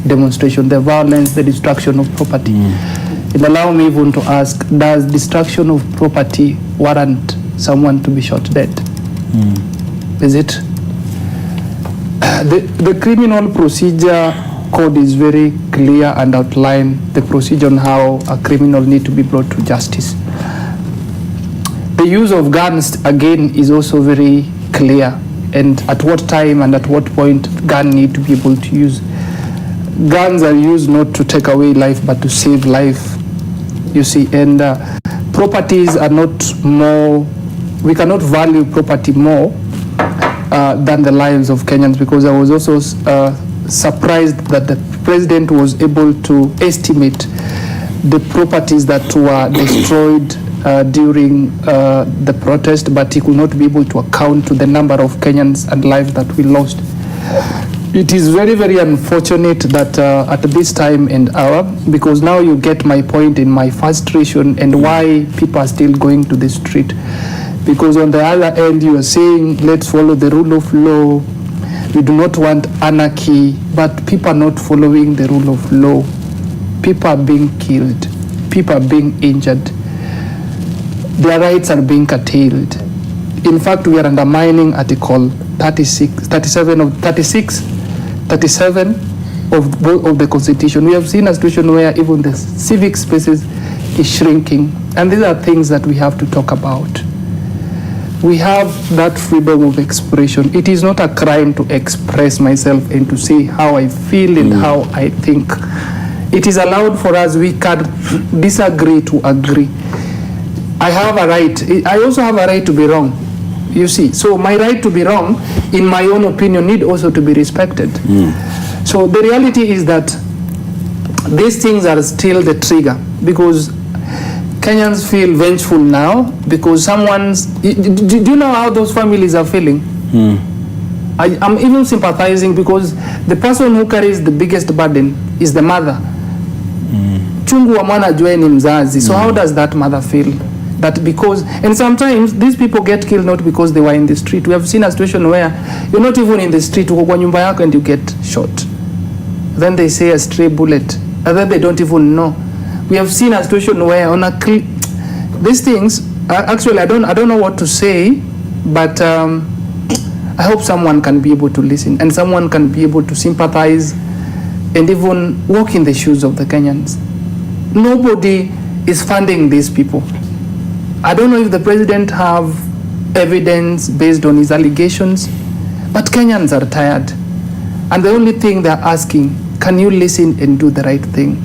demonstrations, the violence, the destruction of property. And allow me even to ask, does destruction of property warrant someone to be shot dead? Is it? The criminal procedure code is very clear and outline the procedure on how a criminal need to be brought to justice. The use of guns, again, is also very clear, and at what time and at what point gun need to be able to use. Guns are used not to take away life but to save life, you see, and properties are not more, we cannot value property more than the lives of Kenyans, because I was also surprised that the president was able to estimate the properties that were destroyed during the protest, but he could not be able to account to the number of Kenyans and lives that we lost. It is very, very unfortunate that at this time and hour, because now you get my point in my frustration and why people are still going to the street. Because on the other end, you are saying, let's follow the rule of law. We do not want anarchy, but people are not following the rule of law. People are being killed. People are being injured. Their rights are being curtailed. In fact, we are undermining Article 37 of the Constitution. We have seen a situation where even the civic spaces is shrinking. And these are things that we have to talk about. We have that freedom of expression. It is not a crime to express myself and to say how I feel and how I think. It is allowed for us. We can disagree to agree. I have a right. I also have a right to be wrong. You see, so my right to be wrong, in my own opinion, need also to be respected. So the reality is that these things are still the trigger, because Kenyans feel vengeful now because someone's. Do you know how those families are feeling? I'm even sympathizing, because the person who carries the biggest burden is the mother. Chungu wa mwana jua ni mzazi. So how does that mother feel? That because, and sometimes these people get killed not because they were in the street. We have seen a situation where you're not even in the street, uko kwa nyumba yako and you get shot. Then they say a stray bullet, and then they don't even know. We have seen a situation where on a these things, actually I don't know what to say, but I hope someone can be able to listen and someone can be able to sympathize and even walk in the shoes of the Kenyans. Nobody is funding these people. I don't know if the president have evidence based on his allegations, but Kenyans are tired. And the only thing they're asking, can you listen and do the right thing?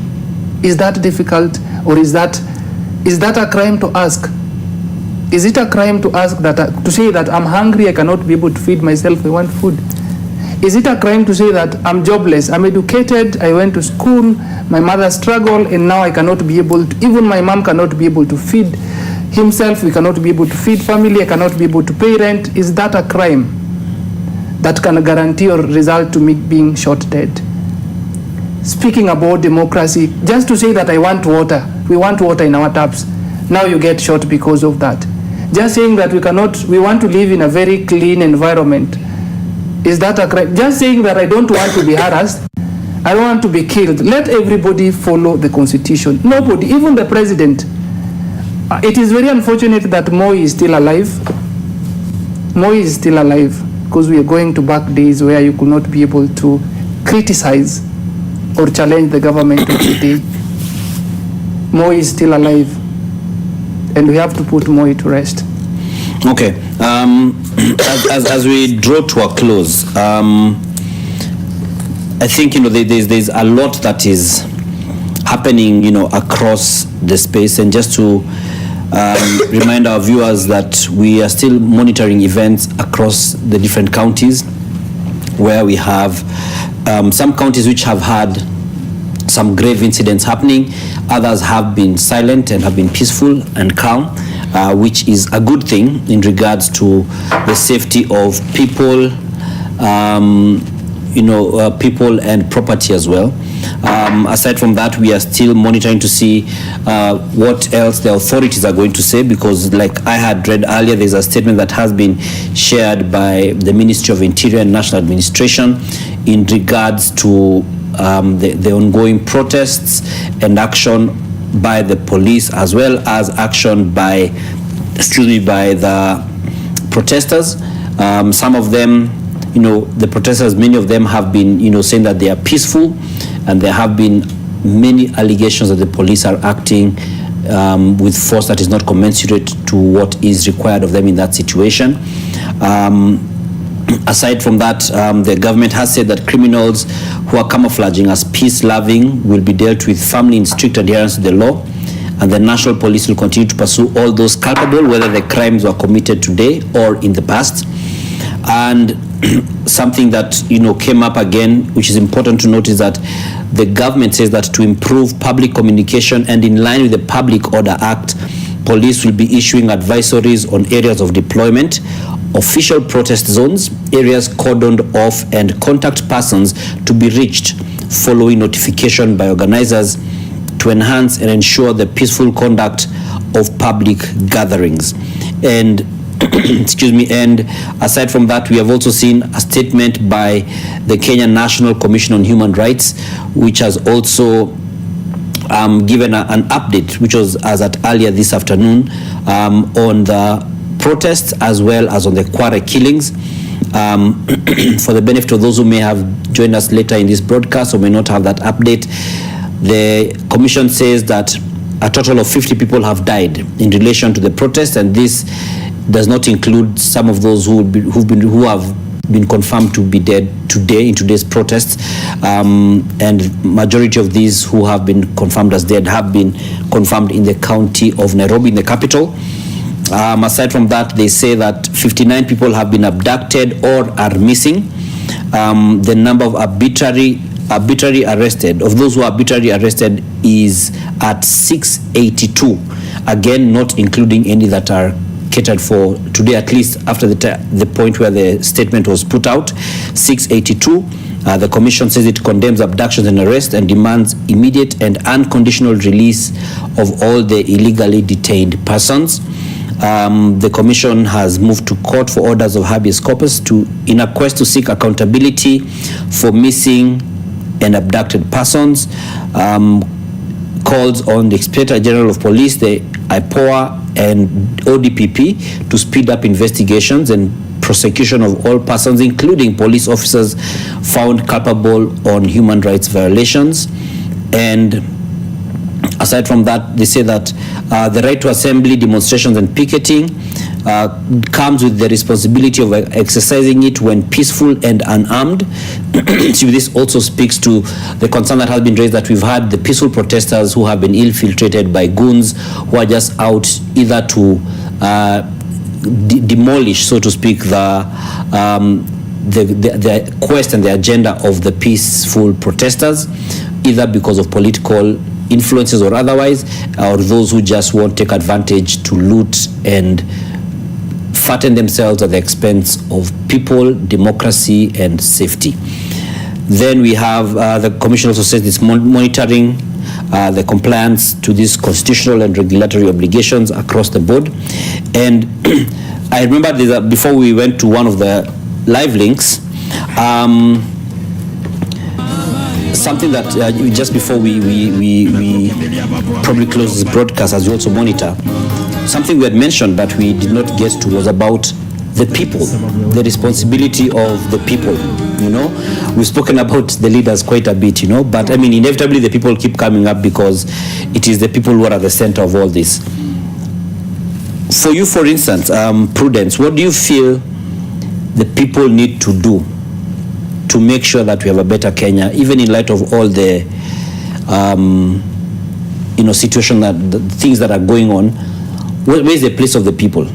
Is that difficult, or is that a crime to ask? Is it a crime to ask that, to say that I'm hungry, I cannot be able to feed myself, I want food? Is it a crime to say that I'm jobless, I'm educated, I went to school, my mother struggled, and now I cannot be able to, even my mom cannot be able to feed himself, we cannot be able to feed family, I cannot be able to pay rent? Is that a crime that can guarantee or result to me being shot dead? Speaking about democracy, just to say that I want water, we want water in our taps, now you get shot because of that. Just saying that we want to live in a very clean environment, is that a crime? Just saying that I don't want to be harassed, I don't want to be killed. Let everybody follow the Constitution. Nobody, even the president. It is very unfortunate that Moi is still alive. Moi is still alive, because we are going to back days where you could not be able to criticize or challenge the government of the day. Moi is still alive, and we have to put Moi to rest. Okay. As we draw to a close, I think there's a lot that is happening across the space, and just to remind our viewers that we are still monitoring events across the different counties, where we have some counties which have had some grave incidents happening. Others have been silent and have been peaceful and calm, which is a good thing in regards to the safety of people, people and property as well. Aside from that, we are still monitoring to see what else the authorities are going to say, because like I had read earlier, there's a statement that has been shared by the Ministry of Interior and National Administration in regards to the ongoing protests and action by the police, as well as action by the protesters. Some of them, the protesters, many of them have been, saying that they are peaceful, and there have been many allegations that the police are acting with force that is not commensurate to what is required of them in that situation. Aside from that, the government has said that criminals who are camouflaging as peace-loving will be dealt with firmly in strict adherence to the law, and the national police will continue to pursue all those culpable, whether the crimes were committed today or in the past. And something that came up again, which is important to note, is that the government says that to improve public communication and in line with the Public Order Act, police will be issuing advisories on areas of deployment, official protest zones, areas cordoned off, and contact persons to be reached following notification by organizers to enhance and ensure the peaceful conduct of public gatherings. And and aside from that, we have also seen a statement by the Kenya National Commission on Human Rights, which has also given an update, which was as at earlier this afternoon, on the protests as well as on the Kware killings. For the benefit of those who may have joined us later in this broadcast or may not have that update, the commission says that a total of 50 people have died in relation to the protest, and this does not include some of those who have been confirmed to be dead today in today's protests, and majority of these who have been confirmed as dead have been confirmed in the county of Nairobi, in the capital. Aside from that, they say that 59 people have been abducted or are missing. The number of arbitrarily arrested, of those who are arbitrarily arrested, is at 682. Again, not including any that are catered for today, at least after the point where the statement was put out. 682. The commission says it condemns abductions and arrests and demands immediate and unconditional release of all the illegally detained persons. The commission has moved to court for orders of habeas corpus in a quest to seek accountability for missing and abducted persons. Calls on the Inspector General of Police, the IPOA and ODPP to speed up investigations and prosecution of all persons, including police officers found culpable on human rights violations. And aside from that, they say that the right to assembly, demonstrations, and picketing comes with the responsibility of exercising it when peaceful and unarmed. So this also speaks to the concern that has been raised that we've had the peaceful protesters who have been infiltrated by goons who are just out either to demolish, so to speak, the quest and the agenda of the peaceful protesters, either because of political influences or otherwise, or those who just want to take advantage to loot and fatten themselves at the expense of people, democracy, and safety. Then we have the commission also says it's monitoring the compliance to these constitutional and regulatory obligations across the board. And I remember before we went to one of the live links, something that just before we probably close this broadcast, as we also monitor, something we had mentioned but we did not get to was about the people, the responsibility of the people. You know, we've spoken about the leaders quite a bit, you know, but I mean, inevitably the people keep coming up because it is the people who are at the center of all this. For you, for instance, Prudence, what do you feel the people need to do to make sure that we have a better Kenya, even in light of all the, you know, situation, that the things that are going on? Where is the place of the people?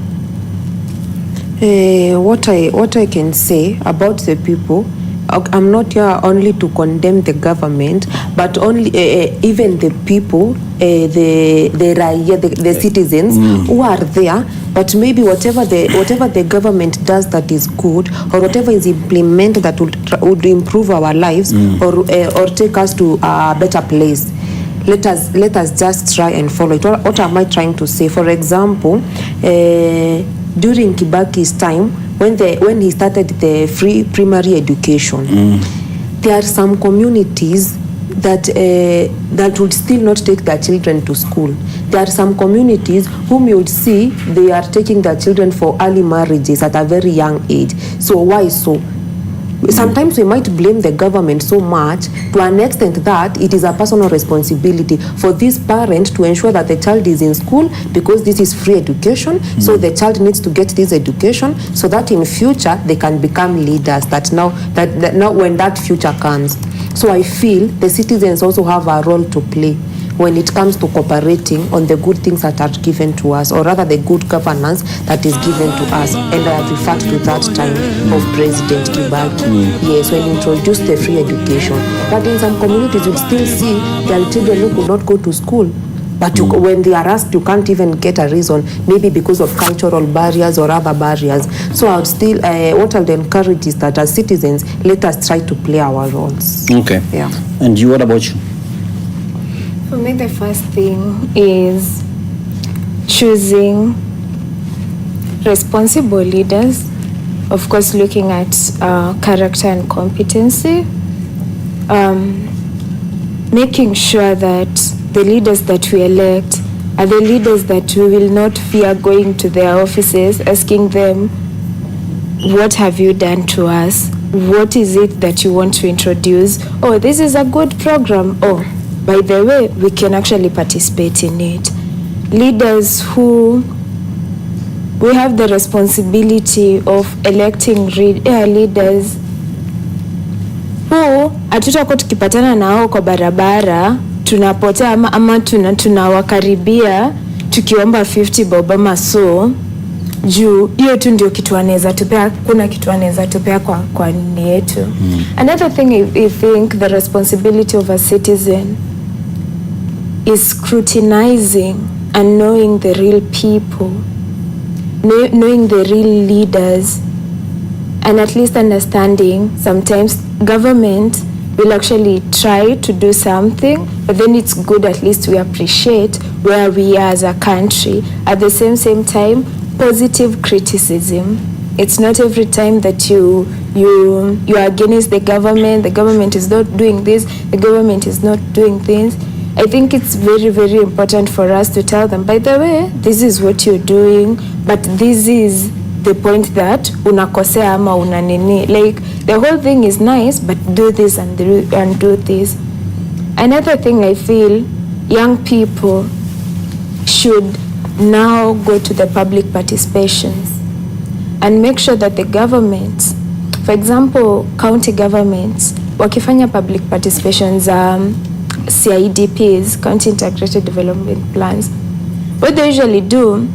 What I can say about the people, I'm not here only to condemn the government, but only even the people, the citizens who are there. But maybe whatever the government does that is good, or whatever is implemented that would improve our lives, or take us to a better place, let us just try and follow it. What am I trying to say? For example, during Kibaki's time, when he started the free primary education, there are some communities that would still not take their children to school. There are some communities whom you would see they are taking their children for early marriages at a very young age. So why so? Sometimes we might blame the government so much to an extent that it is a personal responsibility for this parent to ensure that the child is in school, because this is free education. So the child needs to get this education so that in future they can become leaders. That now when that future comes. So I feel the citizens also have a role to play when it comes to cooperating on the good things that are given to us, or rather the good governance that is given to us. And I have referred to that time of President Kibaki. Yes, when he introduced the free education. But in some communities, you still see their children who could not go to school. But when they are asked, you can't even get a reason, maybe because of cultural barriers or other barriers. So I would still, what I would encourage is that as citizens, let us try to play our roles. Okay. Yeah. And you, what about you? For me, the first thing is choosing responsible leaders, of course, looking at character and competency, making sure that the leaders that we elect are the leaders that we will not fear going to their offices, asking them, what have you done to us? What is it that you want to introduce? Oh, this is a good program. Oh, by the way, we can actually participate in it. Leaders who we have the responsibility of electing leaders who hatutakuwa tukipatana nao kwa barabara tunapotea ama tunawakaribia tukiomba 50 bob ama so juu hiyo tu ndio kitu anaweza tupea, kuna kitu anaweza tupea kwa nini yetu. Another thing I think the responsibility of a citizen is scrutinizing and knowing the real people, knowing the real leaders, and at least understanding sometimes government will actually try to do something, but then it's good at least we appreciate where we are as a country. At the same time, positive criticism. It's not every time that you are against the government is not doing this, the government is not doing things. I think it's very, very important for us to tell them, by the way, this is what you're doing, but this is the point that unakosea ama unanini. Like, the whole thing is nice, but do this and do this. Another thing I feel, young people should now go to the public participations and make sure that the governments, for example, county governments, wakifanya public participations, CIDPs, County Integrated Development Plans, what they usually do,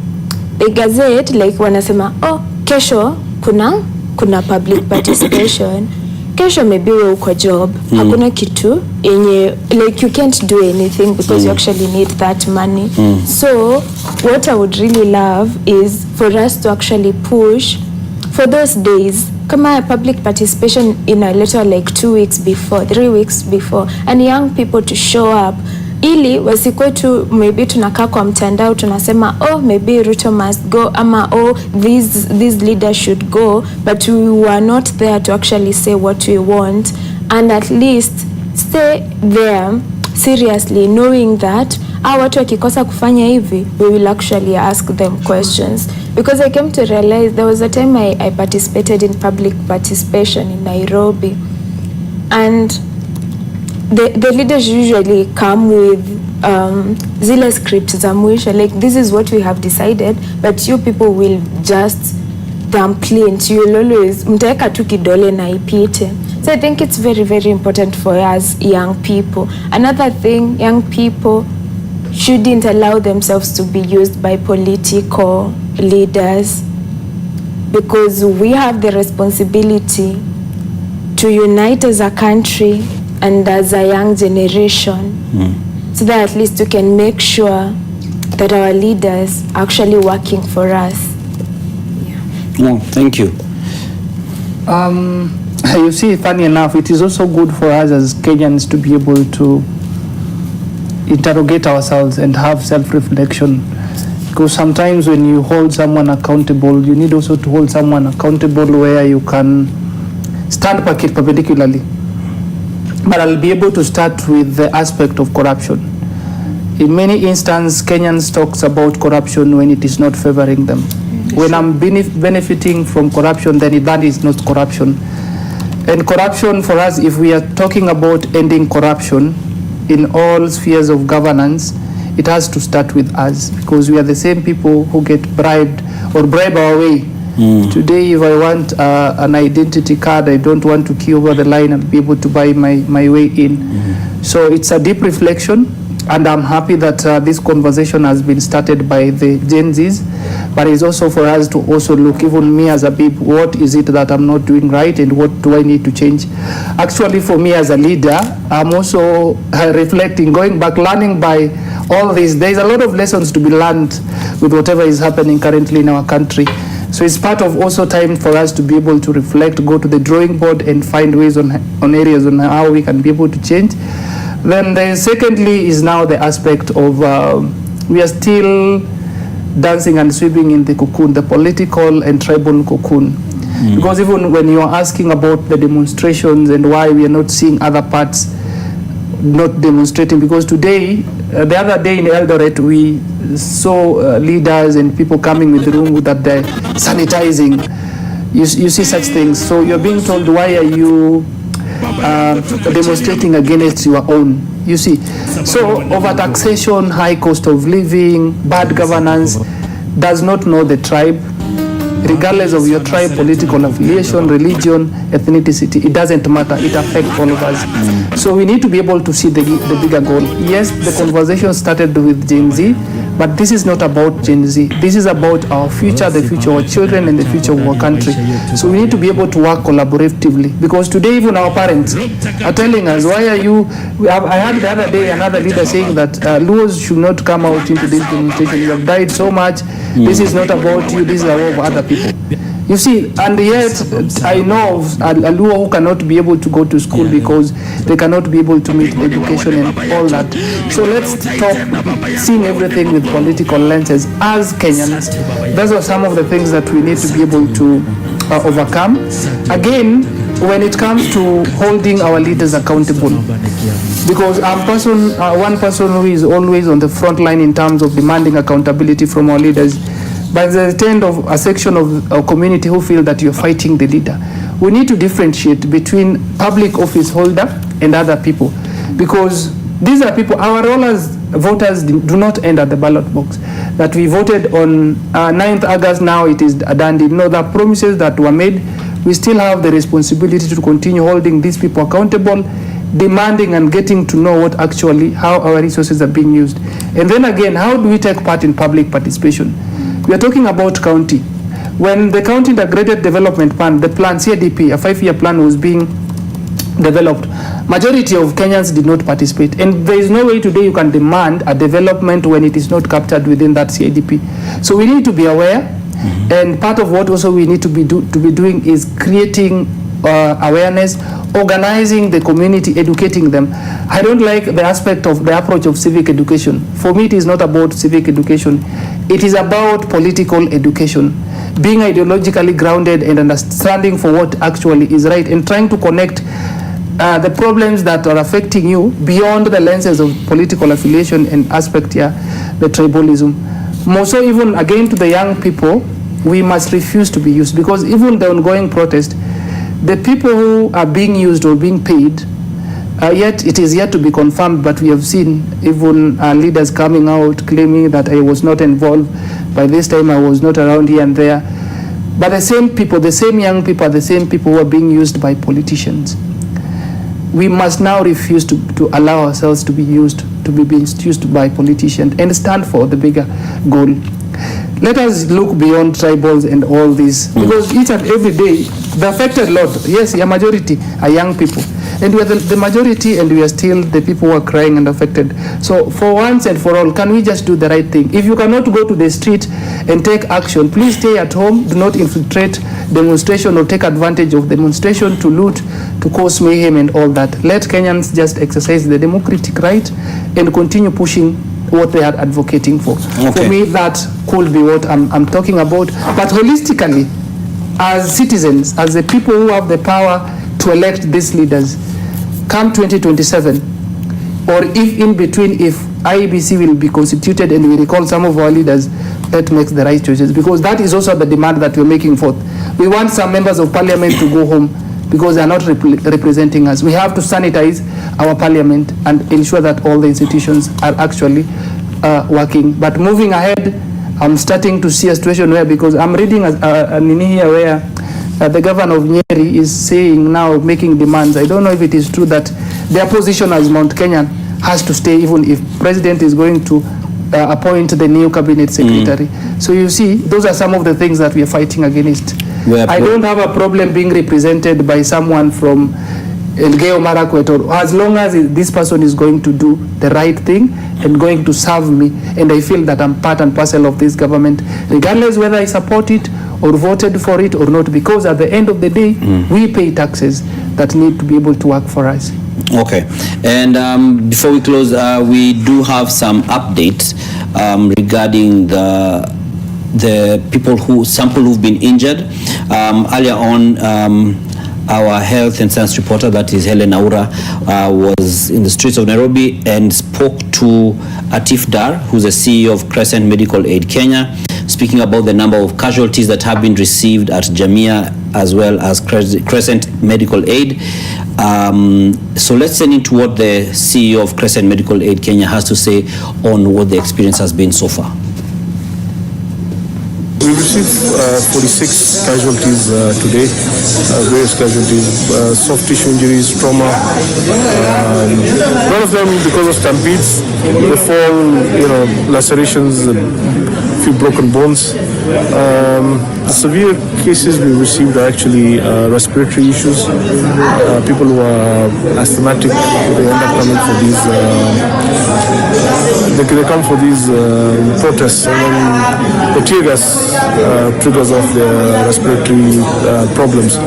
they gazette, like wanasema, oh, kesho kuna public participation, kesho maybe wewe uko job, hakuna kitu yenye, like you can't do anything because you actually need that money. So what I would really love is for us to actually push for those days, kama a public participation in a letter like 2 weeks before, 3 weeks before, and young people to show up, ili wasikuwe tu maybe tunakaa kwa mtandao tunasema oh maybe Ruto must go ama oh these leaders should go, but we are not there to actually say what we want, and at least stay there seriously knowing that watu wakikosa kufanya hivi, we will actually ask them questions. Because I came to realize there was a time I participated in public participation in Nairobi, and the leaders usually come with zile scripts za mwisho, like this is what we have decided, but you people will just complain. You will always mtaweka tu kidole na ipite. So I think it's very, very important for us young people. Another thing, young people shouldn't allow themselves to be used by political leaders, because we have the responsibility to unite as a country and as a young generation, so that at least we can make sure that our leaders are actually working for us. Oh, thank you. You see, funny enough, it is also good for us as Kenyans to be able to interrogate ourselves and have self-reflection. Because sometimes when you hold someone accountable, you need also to hold someone accountable where you can stand perpendicularly. But I'll be able to start with the aspect of corruption. In many instances, Kenyans talks about corruption when it is not favoring them. When I'm benefiting from corruption, then that is not corruption. And corruption for us, if we are talking about ending corruption in all spheres of governance, it has to start with us, because we are the same people who get bribed or bribe our way. Today, if I want an identity card, I don't want to queue over the line and be able to buy my way in. So it's a deep reflection, and I'm happy that this conversation has been started by the Gen Zs, but it's also for us to also look, even me as a babe, what is it that I'm not doing right and what do I need to change? Actually, for me as a leader, I'm also reflecting, going back, learning by all this. There's a lot of lessons to be learned with whatever is happening currently in our country. So it's part of also time for us to be able to reflect, go to the drawing board and find ways on areas on how we can be able to change. Then secondly is now the aspect of we are still dancing and swimming in the cocoon, the political and tribal cocoon. Because even when you are asking about the demonstrations and why we are not seeing other parts not demonstrating, because today, the other day in Eldoret, we saw leaders and people coming with the room that they're sanitizing. You see such things. So you're being told, why are you demonstrating against your own? You see. So over-taxation, high cost of living, bad governance does not know the tribe. Regardless of your tribe, political affiliation, religion, ethnicity, it doesn't matter. It affects all of us. So we need to be able to see the bigger goal. Yes, the conversation started with Gen Z, but this is not about Gen Z. This is about our future, the future of our children, and the future of our country. So we need to be able to work collaboratively, because today even our parents are telling us, why are you... I heard the other day another leader saying that Luos should not come out into this demonstration. You have died so much. This is not about you. This is about other people. You see, and yet I know of a Luo who cannot be able to go to school because they cannot be able to meet education and all that. So let's stop seeing everything with political lenses as Kenyans. Those are some of the things that we need to be able to overcome. Again, when it comes to holding our leaders accountable, because one person who is always on the front line in terms of demanding accountability from our leaders, but there's a end of a section of our community who feel that you're fighting the leader. We need to differentiate between public office holder and other people, because these are people, our role as voters do not end at the ballot box. That we voted on 9th August, now it is done. No, the promises that were made, we still have the responsibility to continue holding these people accountable, demanding and getting to know what actually, how our resources are being used. And then again, how do we take part in public participation? We are talking about county. When the County Integrated Development Plan, the plan CIDP, a 5-year plan was being developed, majority of Kenyans did not participate. And there is no way today you can demand a development when it is not captured within that CIDP. So we need to be aware, and part of what also we need to be doing is creating awareness, organizing the community, educating them. I don't like the aspect of the approach of civic education. For me, it is not about civic education. It is about political education, being ideologically grounded and understanding for what actually is right, and trying to connect the problems that are affecting you beyond the lenses of political affiliation and aspect here, the tribalism. More so even again to the young people, we must refuse to be used, because even the ongoing protest, the people who are being used or being paid, yet it is yet to be confirmed, but we have seen even leaders coming out claiming that I was not involved. By this time I was not around here and there. But the same people, the same young people, are the same people who are being used by politicians. We must now refuse to allow ourselves to be used, to be being used by politicians, and stand for the bigger goal. Let us look beyond tribals and all this, because each and every day, the affected lot, yes, a majority are young people. And we are the majority, and we are still the people who are crying and affected. So for once and for all, can we just do the right thing? If you cannot go to the street and take action, please stay at home. Do not infiltrate demonstration or take advantage of demonstration to loot, to cause mayhem and all that. Let Kenyans just exercise the democratic right and continue pushing what they are advocating for. Okay. For me, that could be what I'm talking about. But holistically, as citizens, as the people who have the power to elect these leaders, come 2027, or if in between, if IEBC will be constituted and we recall some of our leaders, let's make the right choices, because that is also the demand that we're making forth. We want some members of parliament to go home because they are not representing us. We have to sanitize our parliament and ensure that all the institutions are actually working. But moving ahead, I'm starting to see a situation where, because I'm reading a nini here where the governor of Nyeri is saying now, making demands. I don't know if it is true that their position as Mount Kenyan has to stay even if president is going to appoint the new cabinet secretary. So you see, those are some of the things that we are fighting against. I don't have a problem being represented by someone from Elgeyo Marakwet, or as long as this person is going to do the right thing and going to serve me, and I feel that I'm part and parcel of this government, regardless whether I support it or voted for it or not, because at the end of the day, we pay taxes that need to be able to work for us. Okay, and before we close, we do have some updates regarding the people who've been injured. Earlier on, our health and science reporter, that is Helen Aura, was in the streets of Nairobi and spoke to Atif Dar, who's the CEO of Crescent Medical Aid Kenya, speaking about the number of casualties that have been received at Jamia as well as Crescent Medical Aid. So let's send into what the CEO of Crescent Medical Aid Kenya has to say on what the experience has been so far. We received 46 casualties today, various casualties, soft tissue injuries, trauma. None of them because of stampedes. They fall, lacerations, a few broken bones. The severe cases we received are actually respiratory issues. People who are asthmatic, they end up coming for these. They come for these protests, and then the tear gas triggers off their respiratory problems.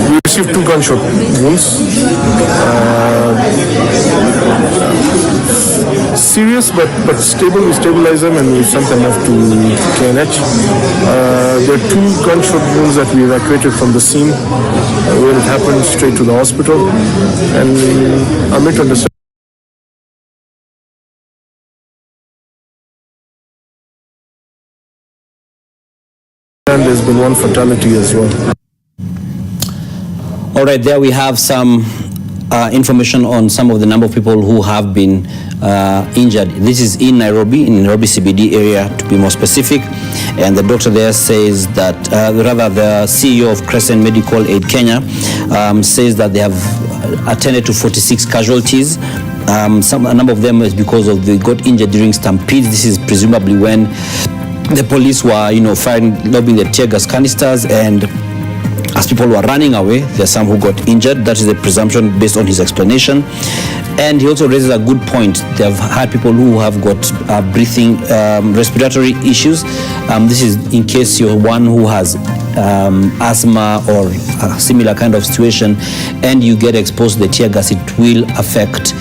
We received 2 gunshot wounds. Serious but stable. We stabilize them and we sent them off to KNH. There are 2 gunshot wounds that we evacuated from the scene where it happened, straight to the hospital. And I'm yet to understand. And there's been 1 fatality as well. All right, there we have some information on some of the number of people who have been injured. This is in Nairobi CBD area to be more specific. And the doctor there says that, rather the CEO of Crescent Medical Aid Kenya says that they have attended to 46 casualties. A number of them is because of they got injured during stampedes. This is presumably when the police were, lobbing the tear gas canisters, and as people were running away, there are some who got injured. That is the presumption based on his explanation. And he also raises a good point. They have had people who have got breathing, respiratory issues. This is in case you're one who has asthma or a similar kind of situation, and you get exposed to the tear gas, it will affect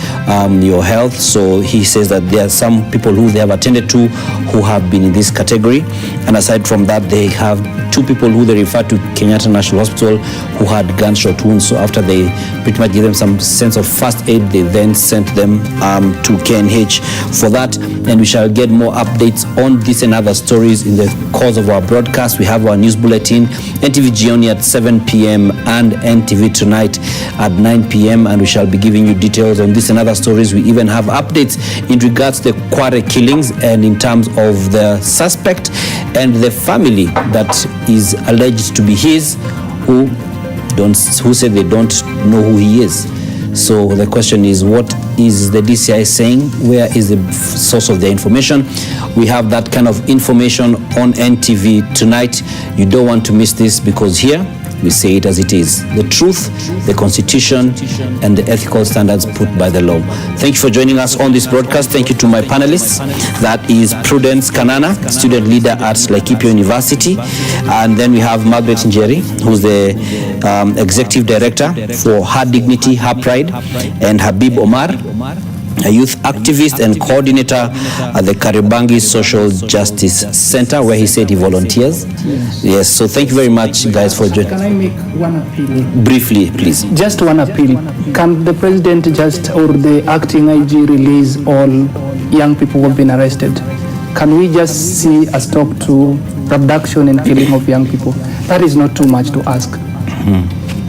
your health. So he says that there are some people who they have attended to who have been in this category, and aside from that, they have 2 people who they refer to Kenyatta National Hospital who had gunshot wounds. So after they pretty much give them some sense of first aid, they then sent them to KNH for that. And we shall get more updates on this and other stories in the course of our broadcast. We have our news bulletin, NTV Jioni at 7 p.m. and NTV Tonight at 9 p.m. And we shall be giving you details on this and other stories. We even have updates in regards to the Kware killings and in terms of the suspect and the family that is alleged to be his, who said they don't know who he is. So the question is, what is the DCI saying? Where is the source of the information? We have that kind of information on NTV Tonight. You don't want to miss this, because here we say it as it is: the truth, the Constitution, and the ethical standards put by the law. Thank you for joining us on this broadcast. Thank you to my panelists. That is Prudence Kanana, student leader at Laikipia University. And then we have Margaret Njeri, who's the executive director for Her Dignity, Her Pride, and Habib Omar, a youth activist and coordinator at the Karibangi Social Justice Center, where he said he volunteers. Yes, so thank you very much, guys, for joining. Can I make one appeal? Briefly, please. Just one appeal. Can the president or the acting IG release all young people who have been arrested? Can we just see a stop to abduction and killing of young people? That is not too much to ask.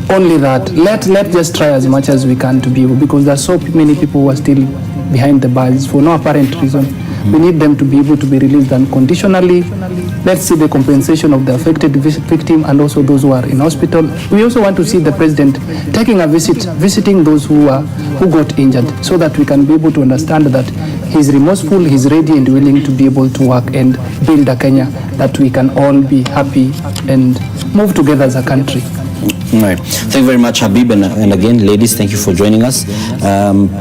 Only that. Let just try as much as we can to be able, because there are so many people who are still behind the bars for no apparent reason. We need them to be able to be released unconditionally. Let's see the compensation of the affected victim and also those who are in hospital. We also want to see the president taking a visiting those who got injured, so that we can be able to understand that he's remorseful, he's ready and willing to be able to work and build a Kenya that we can all be happy and move together as a country. All right. Thank you very much, Habib. And again, ladies, thank you for joining us.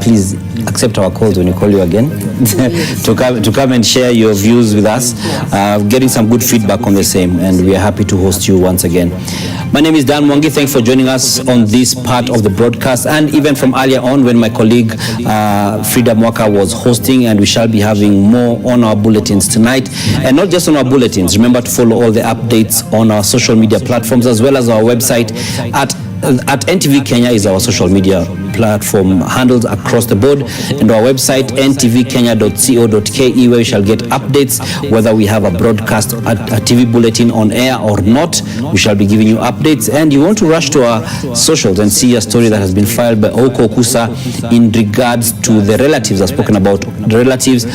Please accept our calls when we call you again to come and share your views with us. Getting some good feedback on the same, and we are happy to host you once again. My name is Dan Mwangi. Thanks for joining us on this part of the broadcast, and even from earlier on when my colleague Frida Mwaka was hosting, and we shall be having more on our bulletins tonight. And not just on our bulletins. Remember to follow all the updates on our social media platforms, as well as our website at NTV Kenya is our social media platform handles across the board, and our website ntvkenya.co.ke, where we shall get updates whether we have a broadcast, a TV bulletin on air or not. We shall be giving you updates, and you want to rush to our socials and see a story that has been filed by Oko Kusa in regards to the relatives. I've spoken about the relatives,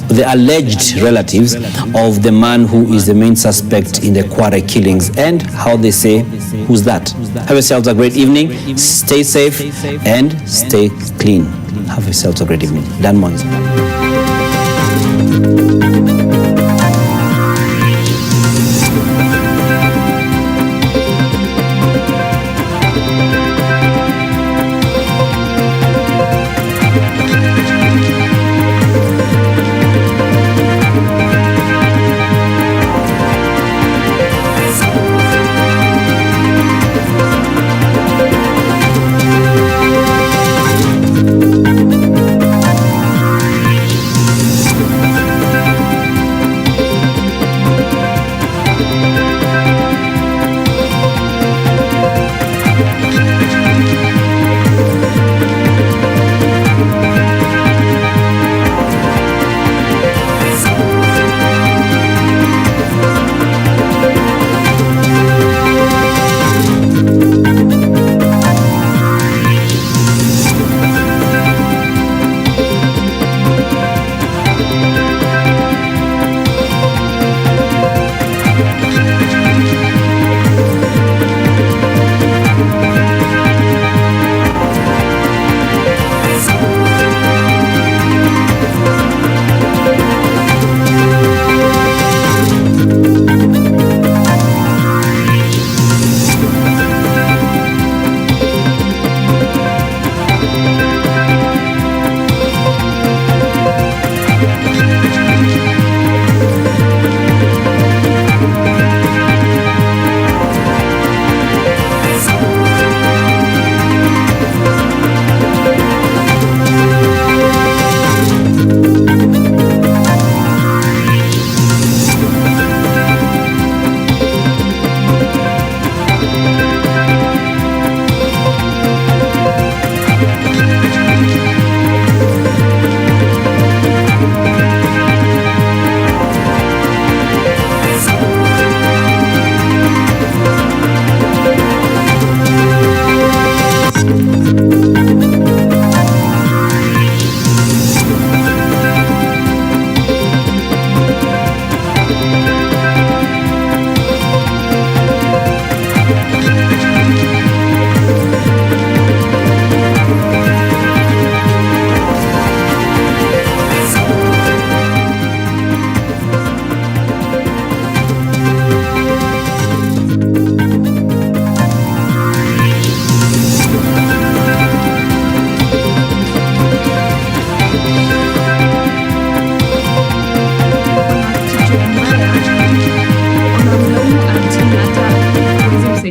the alleged relatives of the man who is the main suspect in the Kware killings, and how they say, who's that? Have yourselves a great evening. Stay safe and stay clean. Have yourselves a great evening. Dan Mwangi.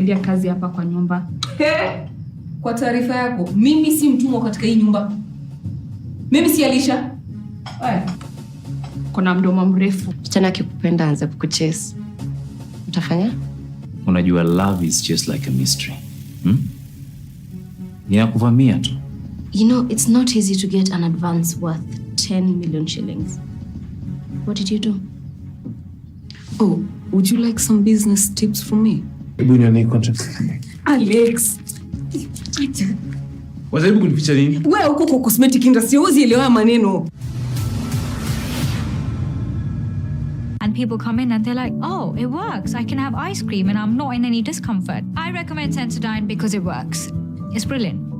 kunisaidia kazi hapa kwa nyumba. Kwa taarifa yako, mimi si mtumwa katika hii nyumba. Mimi si Alisha. Kuna mdomo mrefu. Msichana akikupenda anza kukuchase. Utafanya? Unajua love is just like a mystery. Inakuvamia tu. You know, it's not easy to get an advance worth 10 million shillings. What did you do? Oh, would you like some business tips from me? Alex. Wazaibu kunificha nini? Wewe uko kwa cosmetic industry, huwezi elewa maneno. And people come in and they're like, oh, it works. I can have ice cream and I'm not in any discomfort. I recommend Sensodyne because it works. It's brilliant.